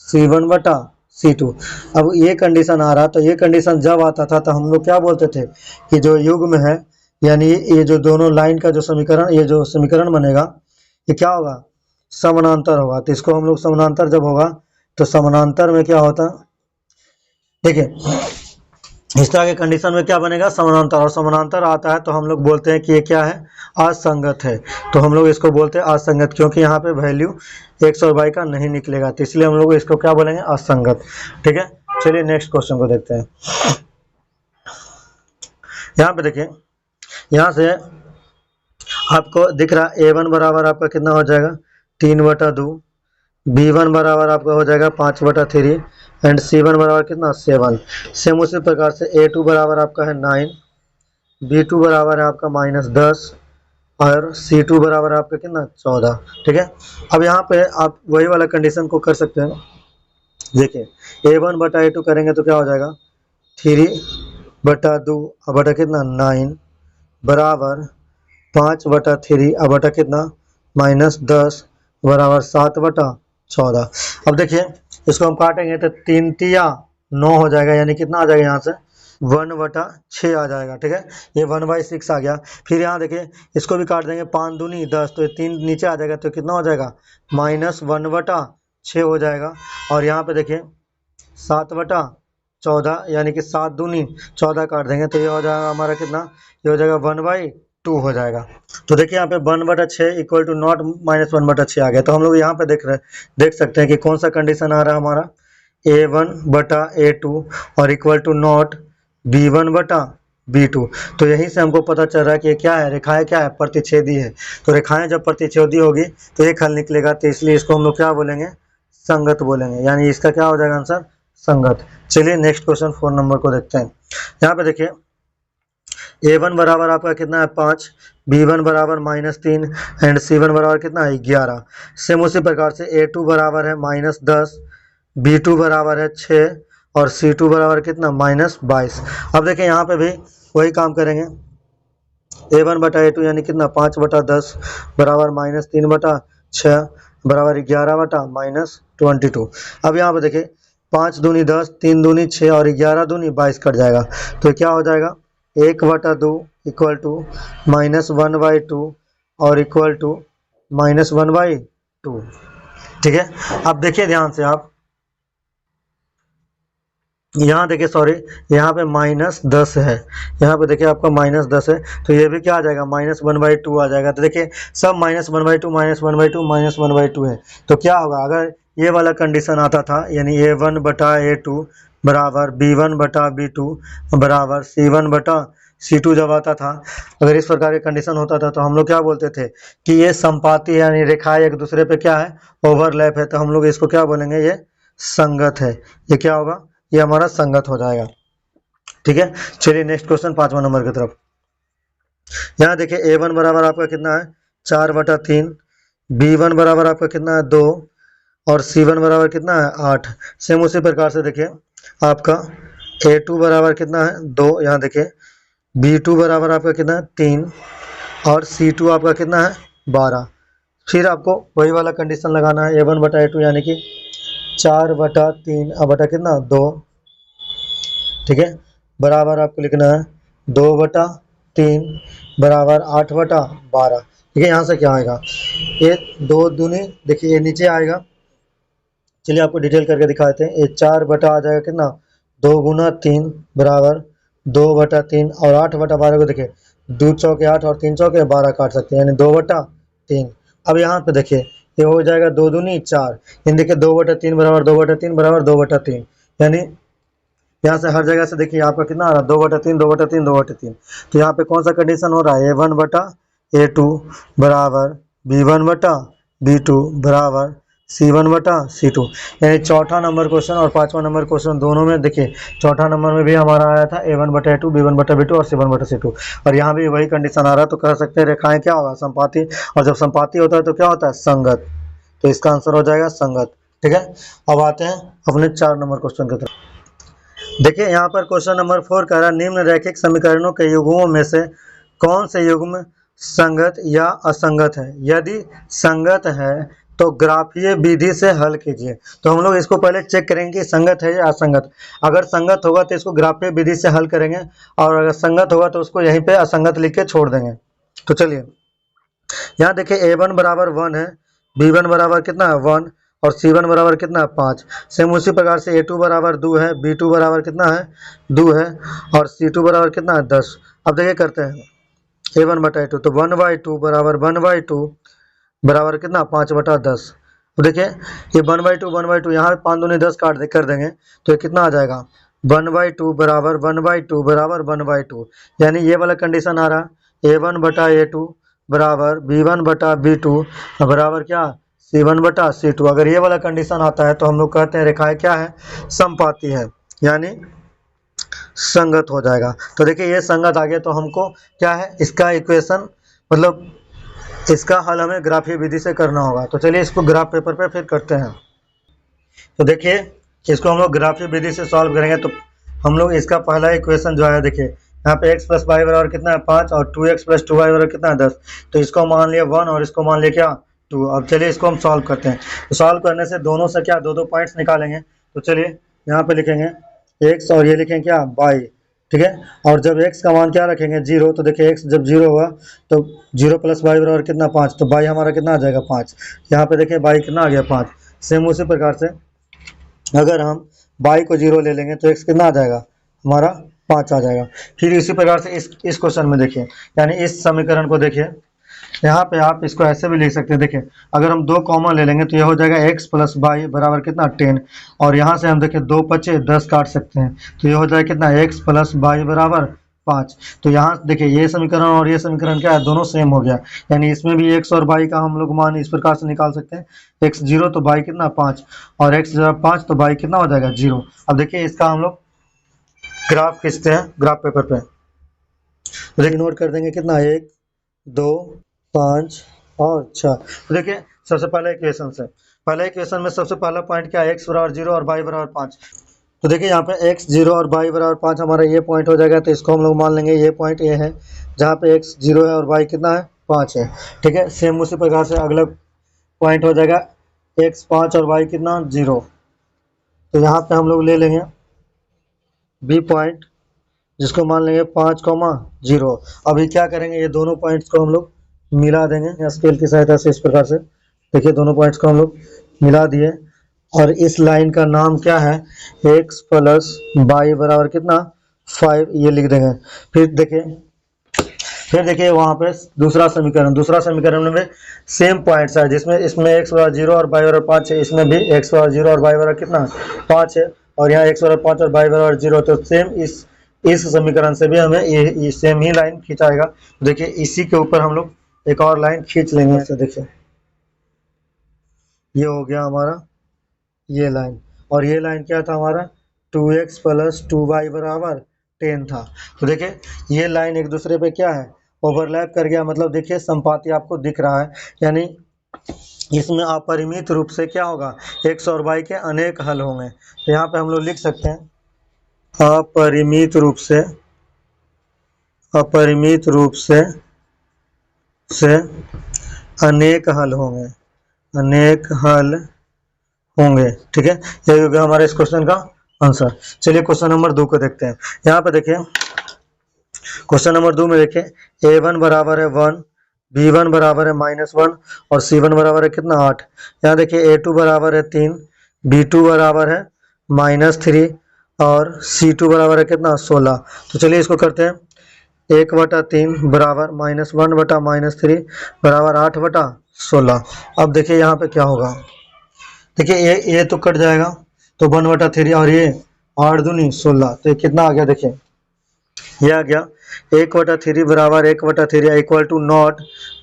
C1 बटा C2। अब ये कंडीशन आ रहा, तो ये कंडीशन जब आता था तो हम लोग क्या बोलते थे कि जो युग्म है, यानी ये जो दोनों लाइन का जो समीकरण, ये जो समीकरण बनेगा ये क्या होगा, समानांतर होगा। तो इसको हम लोग समानांतर जब होगा तो समानांतर में क्या होता है, देखिए इस तरह के कंडीशन में क्या बनेगा, समानांतर, और समानांतर आता है तो हम लोग बोलते हैं कि ये क्या है, असंगत है। तो हम लोग इसको बोलते हैं असंगत, क्योंकि यहाँ पे वैल्यू x और y का नहीं निकलेगा, तो इसलिए हम लोग इसको क्या बोलेंगे, असंगत। ठीक है, चलिए नेक्स्ट क्वेश्चन को देखते हैं। यहाँ पे देखिए, यहाँ से आपको दिख रहा है A1 बराबर आपका कितना हो जाएगा 3/2, B1 बराबर आपका हो जाएगा 5/3, एंड C1 बराबर कितना 7। सेम उसी प्रकार से A2 बराबर आपका है 9, B2 बराबर है आपका -10, और C2 बराबर आपका कितना 14। ठीक है, अब यहाँ पे आप वही वाला कंडीशन को कर सकते हैं। देखिए A1 बटा A2 करेंगे तो क्या हो जाएगा 3/2 बटा कितना 9 बराबर 5/3 बटा कितना -10 बराबर 7/14। अब देखिए इसको हम काटेंगे तो 3 तिया 9 हो जाएगा, यानी कितना आ जाएगा यहाँ से 1/6 आ जाएगा। ठीक है, ये 1/6 आ गया। फिर यहाँ देखिए इसको भी काट देंगे, 5 दूनी 10, तो ये 3 नीचे आ जाएगा, तो कितना हो जाएगा -1/6 हो जाएगा। और यहाँ पे देखिए 7/14, यानी कि 7 दूनी 14 काट देंगे, तो ये हो जाएगा हमारा कितना, ये हो जाएगा 1/2 हो जाएगा। तो देखिए यहाँ पे 1/6 इक्वल टू नॉट -1/6 आ गया। तो हम लोग यहाँ पे देख सकते हैं कि कौन सा कंडीशन आ रहा है हमारा, A1 बटा A2 और इक्वल टू नॉट B1 बटा B2। तो यहीं से हमको पता चल रहा है कि ये क्या है, रेखाएं क्या है, प्रतिच्छेदी है। तो रेखाएं जब प्रतिच्छेदी होगी तो एक हल निकलेगा, तो इसलिए इसको हम लोग क्या बोलेंगे, संगत बोलेंगे, यानी इसका क्या हो जाएगा आंसर, संगत। चलिए नेक्स्ट क्वेश्चन 4 नंबर को देखते हैं। यहाँ पे देखिए A1 बराबर आपका कितना है 5, B1 बराबर -3, एंड C1 बराबर कितना है 11। सेम उसी प्रकार से A2 बराबर है -10, B2 बराबर है 6, और C2 बराबर कितना -22। अब देखिए यहाँ पे भी वही काम करेंगे, A1 बटा A2 यानी कितना 5/10 बराबर -3/6 बराबर 11/-22। अब यहाँ पे देखिए 5 दूनी 10, 3 दूनी 6 और 11 दूनी 22 कट जाएगा, तो क्या हो जाएगा 1/2 इक्वल टू -1/2 और इक्वल टू -1/2। ठीक है, अब देखिए ध्यान से आप यहाँ देखिए, सॉरी यहाँ पे -10 है, यहाँ पे देखिए आपका -10 है, तो ये भी क्या आ जाएगा -1/2 आ जाएगा। तो देखिए सब -1/2 -1/2 -1/2 है, तो क्या होगा अगर ये वाला कंडीशन आता था, यानी A1 बटा A2 बराबर B1 बटा B2 बराबर C1 बटा C2 जब आता था, अगर इस प्रकार का कंडीशन होता था तो हम लोग क्या बोलते थे कि ये संपाती है, यानी रेखाएं एक दूसरे पे क्या है, ओवरलैप है, तो हम लोग इसको क्या बोलेंगे, ये संगत है। ये क्या होगा, ये हमारा संगत हो जाएगा। ठीक है, चलिए नेक्स्ट क्वेश्चन 5वां नंबर की तरफ। यहाँ देखिए A1 बराबर आपका कितना है 4/3, B1 बराबर आपका कितना है 2, और C1 बराबर कितना है 8। सेम उसी प्रकार से देखिए आपका A2 बराबर कितना है 2, यहाँ देखिए B2 बराबर आपका कितना है 3 और C2 आपका कितना है 12। फिर आपको वही वाला कंडीशन लगाना है A1 बटा A2 यानी कि 4 बटा 3 बटा कितना 2, ठीक है, बराबर आपको लिखना है 2 बटा 3 बराबर 8 बटा 12। ठीक है, यहाँ से क्या आएगा, ये 2 दूनी देखिए ये नीचे आएगा, चलिए आपको डिटेल करके दिखाते हैं। ये 4 बटा आ जाएगा कितना 2 गुना 3 बराबर 2 बटा 3 और 8 बटा 12 को देखिए 2 चौके 8 और 3 चौके 12 काट सकते हैं, यानी 2 बटा 3। अब यहाँ पे देखिए ये हो जाएगा 2 दूनी 4, यानी देखिए 2 बटा 3 बराबर 2 बटा 3 बराबर 2 बटा 3, यानी यहाँ से हर जगह से देखिए आपका कितना आ रहा है 2 बटा 3 2 बटा 3 2 बटा 3। तो यहाँ पे कौन सा कंडीशन हो रहा है A1 बटा A2 बराबर B1 बटा B2 बराबर C1 बटा C2, यानी चौथा नंबर क्वेश्चन और पांचवा नंबर क्वेश्चन दोनों में देखिए चौथा नंबर में भी हमारा आया था A1 बटा A2 B1 बटा B2 और C1 बटा C2, और यहाँ भी वही कंडीशन आ रहा है। तो कह सकते हैं रेखाएं क्या होगा संपाती, और जब संपाती होता है तो क्या होता है संगत, तो इसका आंसर हो जाएगा संगत। ठीक है, अब आते हैं अपने 4 नंबर क्वेश्चन की तरफ। देखिए यहाँ पर क्वेश्चन नंबर 4 कह रहा है निम्न रैखिक समीकरणों के युग्मों में से कौन से युग्म संगत या असंगत है, यदि संगत है तो ग्राफीय विधि से हल कीजिए। तो हम लोग इसको पहले चेक करेंगे कि संगत है या असंगत। अगर संगत होगा तो इसको ग्राफीय विधि से हल करेंगे, और अगर संगत होगा तो उसको यहीं पे असंगत लिख के छोड़ देंगे। तो चलिए यहाँ देखिए A1 बराबर 1 है, B1 बराबर कितना है 1 और C1 बराबर कितना है 5। सेम उसी प्रकार से A2 बराबर 2 है, B2 बराबर कितना है 2 है और C2 बराबर कितना है 10। अब देखिए करते हैं A1 बटा A2, तो 1/2 बराबर 1/2 बराबर कितना 5 बटा 10। तो देखिए ये 1/2 यहाँ पे 5 दूनी 10 कर देंगे तो ये कितना आ जाएगा 1/2 बराबर 1/2 बराबर 1/2, यानी ये वाला कंडीशन आ रहा है A1 बटा A2 बराबर B1 बटा B2 बराबर क्या C1 बटा C2। अगर ये वाला कंडीशन आता है तो हम लोग कहते हैं रेखाएं क्या है समपाती है, यानी संगत हो जाएगा। तो देखिए ये संगत आ गया, तो हमको क्या है इसका इक्वेशन मतलब इसका हल हमें ग्राफीय विधि से करना होगा। तो चलिए इसको ग्राफ पेपर पे फिर करते हैं। तो देखिए इसको हम लोग ग्राफीय विधि से सॉल्व करेंगे। तो हम लोग इसका पहला इक्वेशन जो है देखिए यहाँ पे x प्लस वाई बराबर कितना है 5 और 2x प्लस 2y बराबर कितना है 10। तो इसको मान लिया 1 और इसको मान लिया क्या 2। अब चलिए इसको हम सॉल्व करते हैं। तो सॉल्व करने से दोनों से क्या दो पॉइंट्स निकालेंगे। तो चलिए यहाँ पे लिखेंगे x और ये लिखेंगे क्या y, ठीक है। और जब x का मान क्या रखेंगे 0, तो देखिए x जब 0 हुआ तो 0 प्लस वाई बराबर कितना 5, तो y हमारा कितना आ जाएगा 5। यहाँ पे देखिए y कितना आ गया 5। सेम उसी प्रकार से अगर हम y को 0 ले लेंगे तो x कितना आ जाएगा हमारा 5 आ जाएगा। फिर इसी प्रकार से इस क्वेश्चन में देखिए, यानी इस समीकरण को देखिए यहाँ पे आप इसको ऐसे भी लिख सकते हैं। देखिए अगर हम 2 कॉमन ले लेंगे तो यह हो जाएगा x प्लस वाई बराबर कितना 10, और यहाँ से हम देखिए 2 बचे 10 काट सकते हैं, तो यह हो जाएगा कितना x प्लस वाई बराबर 5। तो यहाँ देखिए ये समीकरण और ये समीकरण क्या है दोनों सेम हो गया, यानी इसमें भी x और y का हम लोग मान इस प्रकार से निकाल सकते हैं x 0 तो y कितना 5 और x 5 तो y कितना हो जाएगा 0। अब देखिए इसका हम लोग ग्राफ खींचते हैं ग्राफ पेपर पे। तो देखिए नोट कर देंगे कितना 1 2 5 और 6। तो देखिए सबसे पहले इक्वेशन से पहले इक्वेशन में सबसे पहला पॉइंट क्या है x बराबर 0 और y बराबर 5। तो देखिए यहाँ पे x 0 और y बराबर 5 हमारा ये पॉइंट हो जाएगा, तो इसको हम लोग मान लेंगे ये पॉइंट ये है जहाँ पे x 0 है और y कितना है 5 है, ठीक है। सेम उसी प्रकार से अगला पॉइंट हो जाएगा x 5 और y कितना 0। तो यहाँ पे हम लोग ले लेंगे बी पॉइंट जिसको मान लेंगे 5,0। अभी क्या करेंगे ये दोनों पॉइंट्स को हम लोग मिला देंगे स्केल की सहायता से। इस प्रकार से देखिए दोनों पॉइंट्स को हम लोग मिला दिए और इस लाइन का नाम क्या है x प्लस वाई बराबर कितना 5 ये लिख देंगे। फिर देखिए वहाँ पे दूसरा समीकरण में सेम पॉइंट्स है जिसमें इसमें x बराबर 0 और y बराबर 5 है, इसमें भी x बराबर 0 और y बराबर कितना 5 है, और यहाँ x बराबर 5 और y बराबर 0। तो सेम इस समीकरण से भी हमें ये सेम ही लाइन खींचाएगा। तो देखिए इसी के ऊपर हम लोग एक और लाइन खींच लेंगे। ऐसे देखिए ये हो गया हमारा ये लाइन, और ये लाइन क्या था हमारा 2x प्लस 2y बराबर 10 था। तो देखिए ये लाइन एक दूसरे पे क्या है ओवरलैप कर गया, मतलब देखिए संपाती आपको दिख रहा है, यानी इसमें अपरिमित रूप से क्या होगा, x और y के अनेक हल होंगे। तो यहाँ पे हम लोग लिख सकते हैं अपरिमित रूप से अनेक हल होंगे, ठीक है। यही होगा हमारे इस क्वेश्चन का आंसर। चलिए क्वेश्चन नंबर 2 को देखते हैं। यहाँ पे देखिए क्वेश्चन नंबर 2 में देखिए a1 बराबर है 1, b1 बराबर है -1 और c1 बराबर है कितना 8। यहाँ देखिए a2 बराबर है 3, b2 बराबर है -3 और c2 बराबर है कितना 16। तो चलिए इसको करते हैं, 1/3 बराबर -1 बटा -3 बराबर 8/16। अब देखिए यहाँ पे क्या होगा, देखिए ये तो कट जाएगा, तो 1/3 और ये 8 दूनी 16, तो ये कितना आ गया, देखिए ये आ गया 1/3 बराबर 1/3 इक्वल टू नॉट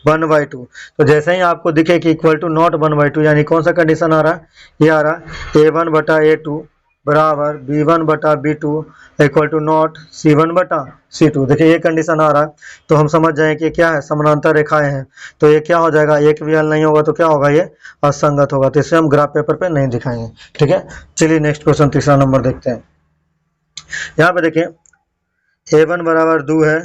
1/2। तो जैसे ही आपको दिखे कि इक्वल टू नॉट 1/2, यानी कौन सा कंडीशन आ रहा है, ये आ रहा है a1/a2 बराबर b1/b2 equal to not c1/c2। देखिए ये कंडीशन आ रहा है, तो हम समझ जाए कि क्या है, समानांतर रेखाएं हैं। तो ये क्या हो जाएगा, एक भी हल नहीं होगा तो क्या होगा, ये असंगत होगा। तो इसे हम ग्राफ पेपर पे नहीं दिखाएंगे, ठीक है। चलिए नेक्स्ट क्वेश्चन तीसरा नंबर देखते हैं। यहाँ पे देखिए a1 बराबर 2 है,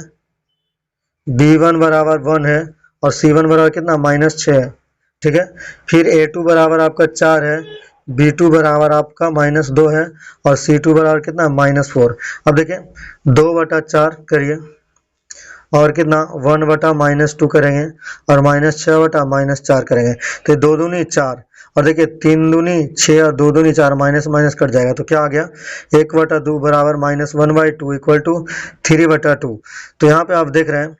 b1 बराबर 1 है और c1 बराबर कितना -6 है, ठीक है। फिर a2 बराबर आपका 4 है, b2 बराबर आपका -2 है और c2 बराबर कितना -4। अब देखिए 2/4 करिए और कितना 1/-2 करेंगे और -6/-4 करेंगे, तो 2 दूनी 4 और देखिए 3 दूनी 6 और 2 दूनी 4, माइनस कट जाएगा, तो क्या आ गया 1/2 बराबर -1/2 इक्वल टू 3/2। तो यहाँ पे आप देख रहे हैं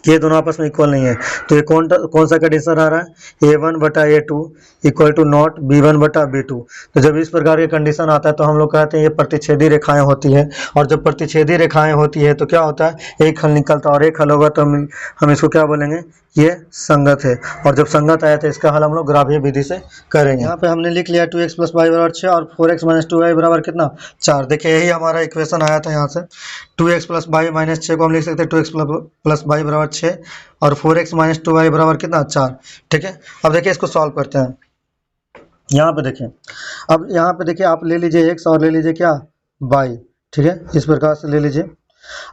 कि ये दोनों आपस में इक्वल नहीं है, तो ये कौन सा कंडीशन आ रहा है, a1/a2 equal to not b1/b2। तो जब इस प्रकार के कंडीशन आता है तो हम लोग कहते हैं ये प्रतिच्छेदी रेखाएं होती है, और जब प्रतिच्छेदी रेखाएं होती है तो क्या होता है, एक हल निकलता है, और एक हल होगा तो हम इसको क्या बोलेंगे, ये संगत है। और जब संगत आया तो इसका हल हम लोग ग्राफीय विधि से करेंगे। यहाँ पे हमने लिख लिया 2x + y बराबर 6 और 4x - 2y बराबर कितना 4। देखिए यही हमारा इक्वेशन आया था। यहाँ से 2x + y - 6 को हम लिख सकते हैं 2x + y बराबर 6 और 4x - 2y बराबर कितना 4, ठीक है। अब देखिए इसको सॉल्व करते हैं। यहाँ पे देखिए, अब यहाँ पे देखिए आप ले लीजिए x और ले लीजिए क्या y, ठीक है, इस प्रकार से ले लीजिए।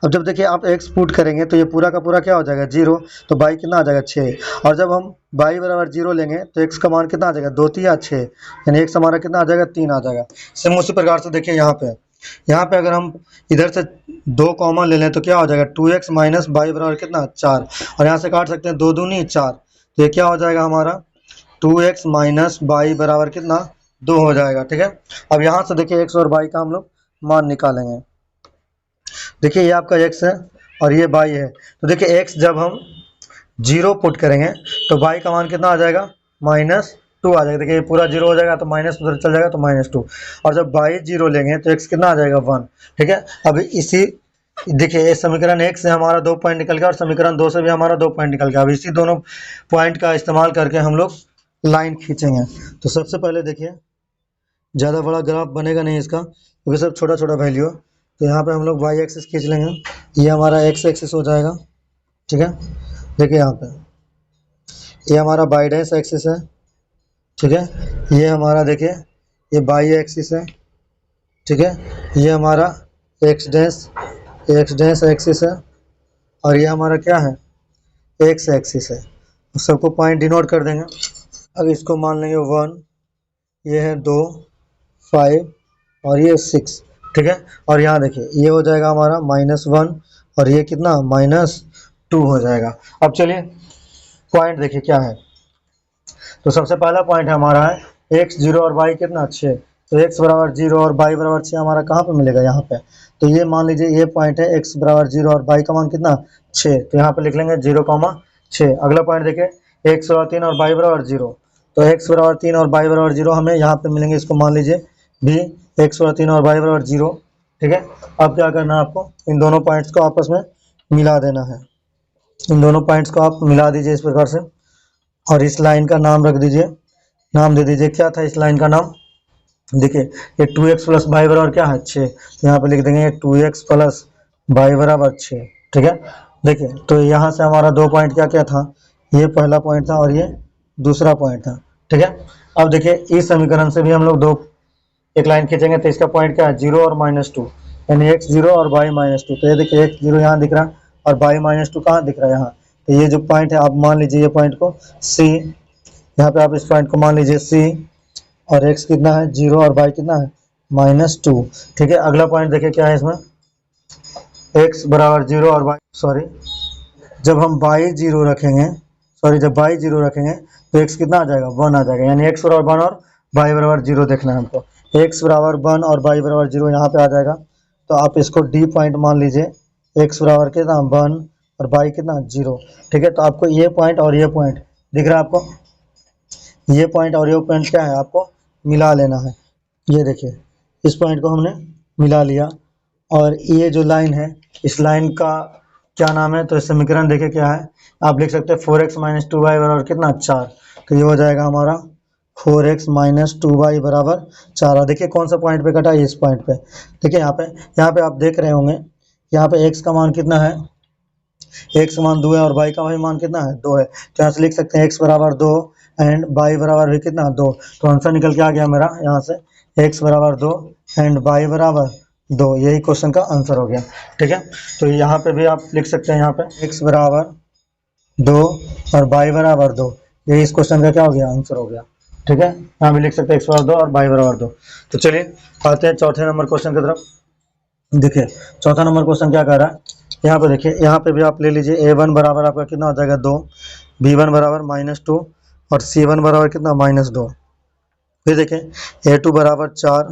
अब जब देखिए आप x पुट करेंगे तो ये पूरा का पूरा क्या हो जाएगा 0, तो y कितना आ जाएगा 6। और जब हम y बराबर 0 लेंगे तो x का मान कितना आ जाएगा 2 3 6, यानी x हमारा कितना आ जाएगा 3 आ जाएगा। सेम उसी प्रकार से देखिए यहाँ पे अगर हम इधर से 2 कॉमन ले लें तो क्या हो जाएगा 2x - y बराबर कितना 4, और यहाँ से काट सकते हैं 2 दूनी 4, तो ये क्या हो जाएगा हमारा 2x - y बराबर कितना 2 हो जाएगा, ठीक है। अब यहाँ से देखिए x और y का हम लोग मान निकालेंगे। देखिए ये आपका x है और ये y है, तो देखिए x जब हम 0 पुट करेंगे तो y का मान कितना आ जाएगा -2 आ जाएगा। देखिए ये पूरा 0 हो जाएगा तो माइनस उधर चल जाएगा तो -2, और जब y 0 लेंगे तो x कितना आ जाएगा 1, ठीक है। अब इसी देखिए समीकरण 1 से हमारा 2 पॉइंट निकल गया और समीकरण 2 से भी हमारा 2 पॉइंट निकल गया। अब इसी दोनों पॉइंट का इस्तेमाल करके हम लोग लाइन खींचेंगे। तो सबसे पहले देखिए ज़्यादा बड़ा ग्राफ बनेगा नहीं इसका, क्योंकि सब छोटा छोटा वैल्यू है। तो यहाँ पे हम लोग y एक्सिस खींच लेंगे, ये हमारा x एक्सिस हो जाएगा, ठीक है। देखिए यहाँ पे ये हमारा y डैश एक्सिस है, ठीक है। ये हमारा देखिए ये y एक्सिस है, ठीक है। ये हमारा x डैश एक्सिस है और ये हमारा क्या है x एक्सिस है। सबको पॉइंट डिनोट कर देंगे। अब इसको मान लेंगे 1, ये है 2, 5 और ये 6, ठीक है। और यहाँ देखिए ये हो जाएगा हमारा -1 और ये कितना -2 हो जाएगा। अब चलिए पॉइंट देखिए क्या है। तो सबसे पहला पॉइंट हमारा है x 0 और y कितना 6, तो x बराबर 0 और y बराबर 6 हमारा कहाँ पे मिलेगा यहाँ पे। तो ये मान लीजिए ये पॉइंट है x बराबर 0 और y का मान कितना 6, तो यहाँ पे लिख लेंगे 0,6। अगला पॉइंट देखिए x बराबर 3 और y बराबर 0, तो x बराबर 3 और y बराबर 0 हमें यहाँ पे मिलेंगे। इसको मान लीजिए भी x बराबर 3 और y बराबर 0, ठीक है। अब क्या करना है आपको, इन दोनों पॉइंट्स को आपस में मिला देना है। इन दोनों पॉइंट्स को आप मिला दीजिए इस प्रकार से, और इस लाइन का नाम रख दीजिए, नाम दे दीजिए क्या था इस लाइन का नाम। देखिए ये 2x + y बराबर क्या है 6, तो यहाँ पे लिख देंगे 2x + y बराबर 6, ठीक है। देखिए तो यहाँ से हमारा 2 पॉइंट क्या क्या था, ये पहला पॉइंट था और ये दूसरा पॉइंट था। ठीक है, अब देखिए इस समीकरण से भी हम लोग एक लाइन खींचेंगे तो इसका पॉइंट क्या है, 0 और -2, यानी x0 और y-2। तो ये देखिए x0 यहाँ दिख रहा है और y-2 कहाँ दिख रहा है, यहाँ। तो ये जो पॉइंट है आप मान लीजिए ये पॉइंट को C, यहाँ पे आप इस पॉइंट को मान लीजिए C, और x कितना है 0 और y कितना है -2। ठीक है, अगला पॉइंट देखिए क्या है इसमें, x बराबर 0 और y, सॉरी जब हम y0 रखेंगे, जब y0 रखेंगे तो x कितना आ जाएगा, 1 आ जाएगा, यानी x बराबर 1 और y बराबर 0 देखना है हमको। x बराबर 1 और y बराबर 0 यहाँ पे आ जाएगा, तो आप इसको D पॉइंट मान लीजिए, x बराबर कितना 1 और y कितना 0। ठीक है, तो आपको ये पॉइंट और ये पॉइंट दिख रहा है आपको, ये पॉइंट और ये पॉइंट क्या है, आपको मिला लेना है। ये देखिए इस पॉइंट को हमने मिला लिया, और ये जो लाइन है इस लाइन का क्या नाम है, तो समीकरण देखिए क्या है, आप लिख सकते हैं 4x - 2y बराबर कितना 4। तो ये हो जाएगा हमारा 4x - 2y बराबर 4। देखिए कौन सा पॉइंट पे कटा है, इस पॉइंट पे। देखिए यहाँ पे आप देख रहे होंगे, यहाँ पे x का मान कितना है, x का मान 2 है और y का भी मान कितना है 2 है। तो यहाँ से लिख सकते हैं x बराबर 2 एंड y बराबर भी कितना 2। तो आंसर निकल के आ गया मेरा यहाँ से x बराबर 2 एंड y बराबर 2, यही क्वेश्चन का आंसर हो गया। ठीक है, तो यहाँ पे भी आप लिख सकते हैं, यहाँ पे x बराबर 2 और y बराबर 2, यही इस क्वेश्चन का क्या हो गया, आंसर हो गया। ठीक है, यहाँ भी लिख सकते हैं x बराबर 2 और y बराबर 2। तो चलिए आते हैं चौथे नंबर क्वेश्चन की तरफ। देखिए चौथा नंबर क्वेश्चन क्या कह रहा है, यहाँ पे देखिए, यहाँ पे भी आप ले लीजिए a1 बराबर आपका कितना हो जाएगा 2, b1 बराबर -2 और c1 बराबर कितना -2। फिर देखें a2 बराबर 4,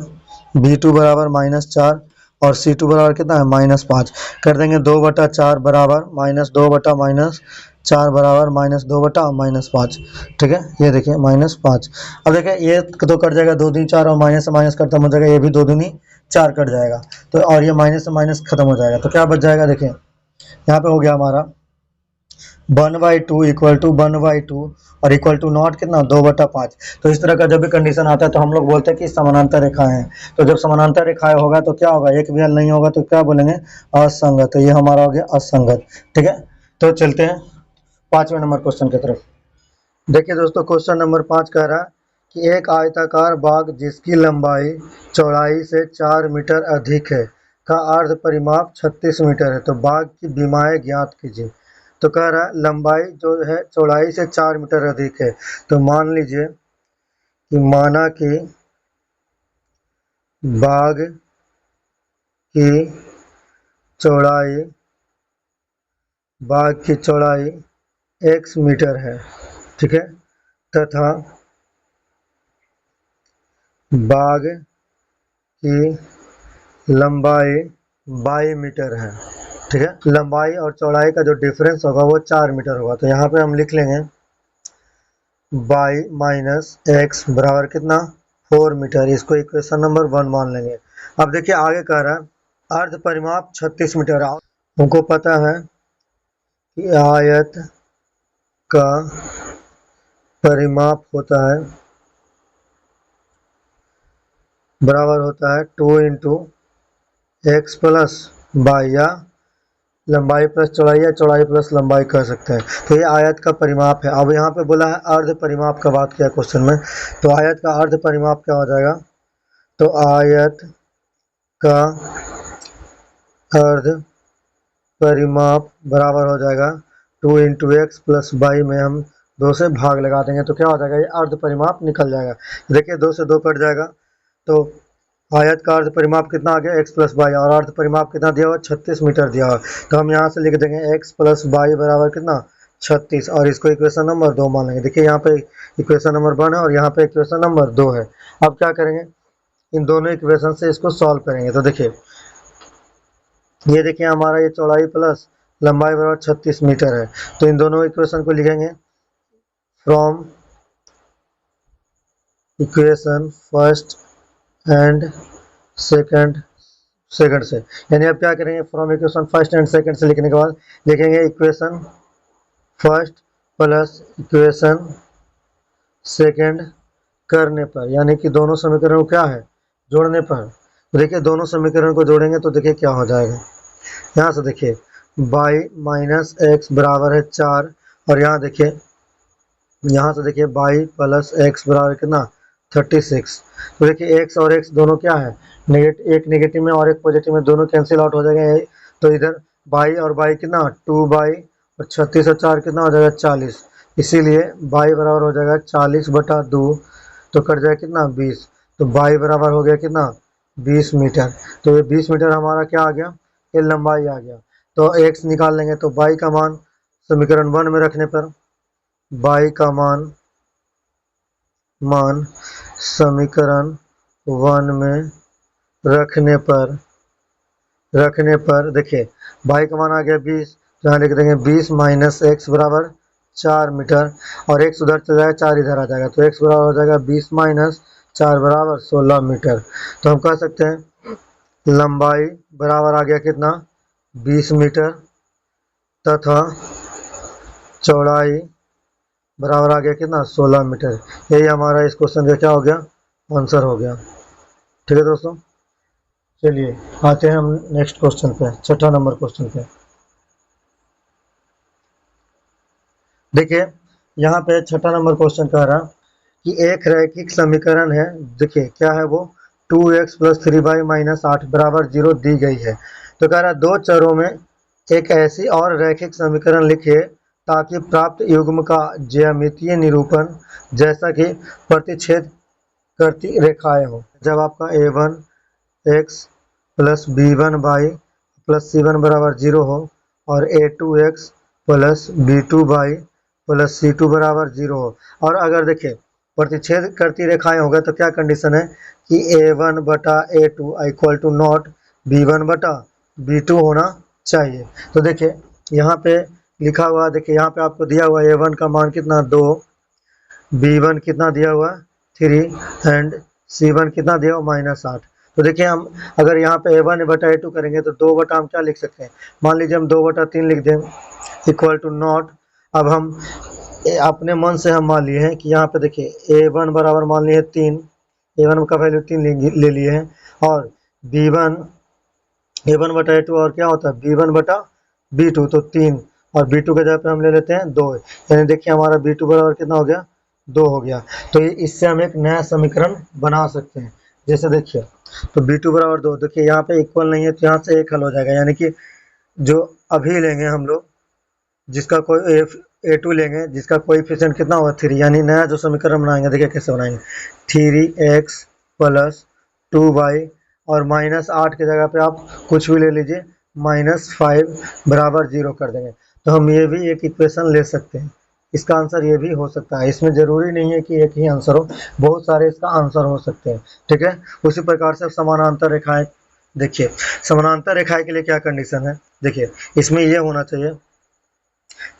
b2 बराबर -4 और c2 बराबर कितना है -5। कर देंगे 2/4 बराबर -2/-4 बराबर -2/-5। ठीक है, ये देखिए -5। अब देखिए ये तो कट जाएगा, 2 दूनी 4 और माइनस से माइनस खत्म हो जाएगा, ये भी 2 दूनी 4 कट जाएगा, तो और ये माइनस से माइनस खत्म हो जाएगा, तो क्या बच जाएगा, देखिए यहाँ पे हो गया हमारा 1/2 इक्वल टू 1/2 और इक्वल टू नॉट कितना 2/5। तो इस तरह का जब भी कंडीशन आता है तो हम लोग बोलते हैं कि समानांतर रेखाएं हैं। तो जब समानांतर रेखाएं होगा तो क्या होगा, एक भी हल नहीं होगा तो क्या बोलेंगे, असंगत। तो ये हमारा हो गया असंगत। ठीक है, तो चलते हैं 5वें नंबर क्वेश्चन की तरफ। देखिए दोस्तों क्वेश्चन नंबर 5 कह रहा है कि एक आयताकार बाग जिसकी लंबाई चौड़ाई से 4 मीटर अधिक है का अर्ध परिमाप 36 मीटर है, तो बाग की बीमाएं ज्ञात कीजिए। तो कह रहा है लंबाई जो है चौड़ाई से 4 मीटर अधिक है, तो मान लीजिए कि माना कि बाग की चौड़ाई x मीटर है। ठीक है, तथा बाग की लंबाई 22 मीटर है। ठीक है, लंबाई और चौड़ाई का जो डिफरेंस होगा वो 4 मीटर होगा। तो यहाँ पे हम लिख लेंगे y - x बराबर कितना 4 मीटर, इसको इक्वेशन नंबर 1 मान लेंगे। अब देखिए आगे कह रहा है अर्ध परिमाप 36 मीटर। हमको पता है कि आयत का परिमाप होता है बराबर होता है 2 × x + y, या लंबाई प्लस चौड़ाई या चौड़ाई प्लस लंबाई कह सकते हैं। तो ये आयत का परिमाप है। अब यहाँ पे बोला है अर्ध परिमाप का बात किया क्वेश्चन में, तो आयत का अर्ध परिमाप क्या हो जाएगा, तो आयत का अर्ध परिमाप बराबर हो जाएगा 2 × x + y में हम 2 से भाग लगा देंगे, तो क्या हो जाएगा, ये अर्ध परिमाप निकल जाएगा। देखिए 2 से 2 कट जाएगा, तो आयत का अर्ध परिमाप कितना आ गया x + y, और अर्ध परिमाप कितना दिया हुआ 36 मीटर दिया हुआ। तो हम यहाँ से लिख देंगे x + y बराबर कितना 36, और इसको इक्वेशन नंबर 2 मान लेंगे। देखिए यहाँ पे इक्वेशन नंबर 1 है और यहाँ पे इक्वेशन नंबर 2 है। अब क्या करेंगे, इन दोनों इक्वेशन से इसको सॉल्व करेंगे। तो देखिए ये देखिए हमारा ये चौड़ाई प्लस लंबाई बराबर 36 मीटर है, तो इन दोनों इक्वेशन को लिखेंगे from equation first and second से, यानी अब क्या करेंगे, from equation first and second से लिखने के बाद लिखेंगे equation first plus equation second करने पर, यानी कि दोनों समीकरण को क्या है जोड़ने पर। तो देखिए दोनों समीकरण को जोड़ेंगे तो देखिए क्या हो जाएगा, यहाँ से देखिए y - x बराबर है 4, और यहाँ देखिए यहाँ से देखिए y प्लस एक्स बराबर कितना 36। तो देखिए x और x दोनों क्या है, एक नेगेटिव में और एक पॉजिटिव में, दोनों कैंसिल आउट हो जाएंगे। तो इधर y और y कितना 2y और 36 और 4 कितना हो जाएगा 40। इसीलिए y बराबर हो जाएगा 40/2, तो कट जाएगा कितना 20। तो y बराबर हो गया कितना 20 मीटर। तो ये 20 मीटर हमारा क्या आ गया, ये लंबाई आ गया। तो x निकाल लेंगे, तो y का मान समीकरण 1 में रखने पर, y का मान समीकरण 1 में रखने पर देखिए y का मान आ गया 20, तो यहाँ लिख देंगे 20 माइनस एक्स बराबर 4 मीटर, और x उधर चला जाएगा 4 इधर आ जाएगा, तो x बराबर हो जाएगा 20 माइनस 4 बराबर 16 मीटर। तो हम कह सकते हैं लंबाई बराबर आ गया कितना 20 मीटर, तथा चौड़ाई बराबर आ गया कितना 16 मीटर। यही हमारा इस क्वेश्चन का क्या हो गया, आंसर हो गया। ठीक है दोस्तों, चलिए आते हैं हम नेक्स्ट क्वेश्चन पे, छठा नंबर क्वेश्चन पे। देखिए यहाँ पे छठा नंबर क्वेश्चन कह रहा कि एक रैखिक समीकरण है, देखिए क्या है वो, 2x प्लस 3y माइनस 8 बराबर 0 दी गई है। तो कह रहा दो चरों में एक ऐसी और रैखिक समीकरण लिखिए ताकि प्राप्त युग्म का ज्यामितीय निरूपण जैसा कि प्रतिच्छेद करती रेखाएं हो। जब आपका a1 x plus b1y plus c1 बराबर 0 हो और a2x plus b2y plus c2 बराबर 0 हो, और अगर देखिए प्रतिच्छेद करती रेखाएं होगा तो क्या कंडीशन है कि a1/a2 equal to not b1/b2 होना चाहिए। तो देखिए यहाँ पे लिखा हुआ, देखिए यहाँ पे आपको दिया हुआ a1 का मान कितना 2, b1 कितना दिया हुआ 3 एंड c1 कितना दिया हुआ -8। तो देखिए हम अगर यहाँ पे a1/a2 करेंगे तो 2 बटा हम क्या लिख सकते हैं, मान लीजिए हम 2/3 लिख दें इक्वल टू नॉट। अब हम अपने मन से हम मान लिए हैं कि यहाँ पे देखिए a1 बराबर मान लिए 3, a1 का वैल्यू 3 ले लिए हैं, और b1 a1/a2 और क्या होता है b1/b2, तो 3, और b2 के जगह पे हम ले लेते हैं 2, यानी देखिए हमारा b2 बराबर कितना हो गया 2 हो गया। तो इससे हम एक नया समीकरण बना सकते हैं। जैसे देखिए तो b2 बराबर 2, देखिए यहाँ पे इक्वल नहीं है तो यहाँ से एक हल हो जाएगा, यानी कि जो अभी लेंगे हम लोग जिसका कोई a2 लेंगे जिसका कोएफिशिएंट कितना होगा 3, यानी नया जो समीकरण बनाएंगे देखिए कैसे बनाएंगे, 3x प्लस 2y और -8 की जगह पे आप कुछ भी ले लीजिए -5 बराबर 0 कर देंगे। तो हम ये भी एक इक्वेशन ले सकते हैं, इसका आंसर ये भी हो सकता है। इसमें ज़रूरी नहीं है कि एक ही आंसर हो, बहुत सारे इसका आंसर हो सकते हैं। ठीक है, उसी प्रकार से समानांतर रेखाएं, देखिए समानांतर रेखाएं के लिए क्या कंडीशन है, देखिए इसमें यह होना चाहिए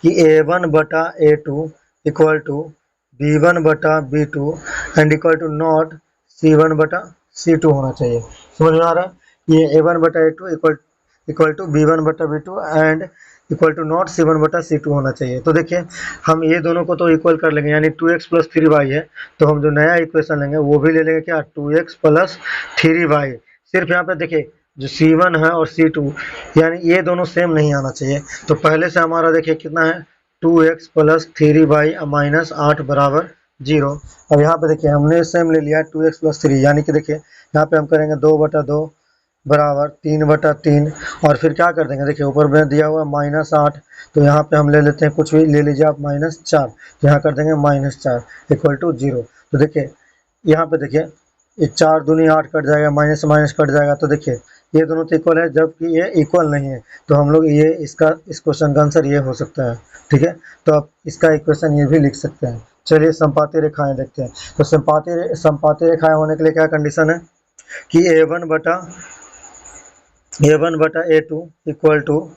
कि a1/a2 equal to b1/b2 and equal to not c1/c2 होना चाहिए। समझ में आ रहा है, ये a1/a2 equal to b1/b2 and equal to not c1/c2 होना चाहिए। तो देखिए हम ये दोनों को तो इक्वल कर लेंगे, यानी 2x प्लस 3y है, तो हम जो नया इक्वेशन लेंगे वो भी ले लेंगे क्या 2x प्लस 3y। सिर्फ यहाँ पे देखिए जो c1 है और c2 यानी ये दोनों सेम नहीं आना चाहिए। तो पहले से हमारा देखिए कितना है 2x प्लस 3y -8 बराबर 0। अब यहाँ पे देखिए हमने सेम ले लिया है 2x प्लस 3, यानी कि देखिए यहाँ पे हम करेंगे 2/2 बराबर 3/3, और फिर क्या कर देंगे, देखिए ऊपर में दिया हुआ -8, तो यहाँ पे हम ले लेते हैं कुछ भी ले लीजिए आप -4, तो यहाँ कर देंगे -4 इक्वल टू 0। तो देखिए यहाँ पे देखिए ये 4 दूनी 8 कट जाएगा, माइनस से माइनस कट जाएगा, तो देखिए ये दोनों तो इक्वल है जबकि ये इक्वल नहीं है, तो हम लोग ये इस क्वेश्चन का आंसर ये हो सकता है। ठीक है, तो आप इसका इक्वेशन ये भी लिख सकते हैं। चलिए संपाती रेखाएं देखते हैं। तो संपाती रेखाएं होने के लिए क्या कंडीशन है कि a1/a2 equal to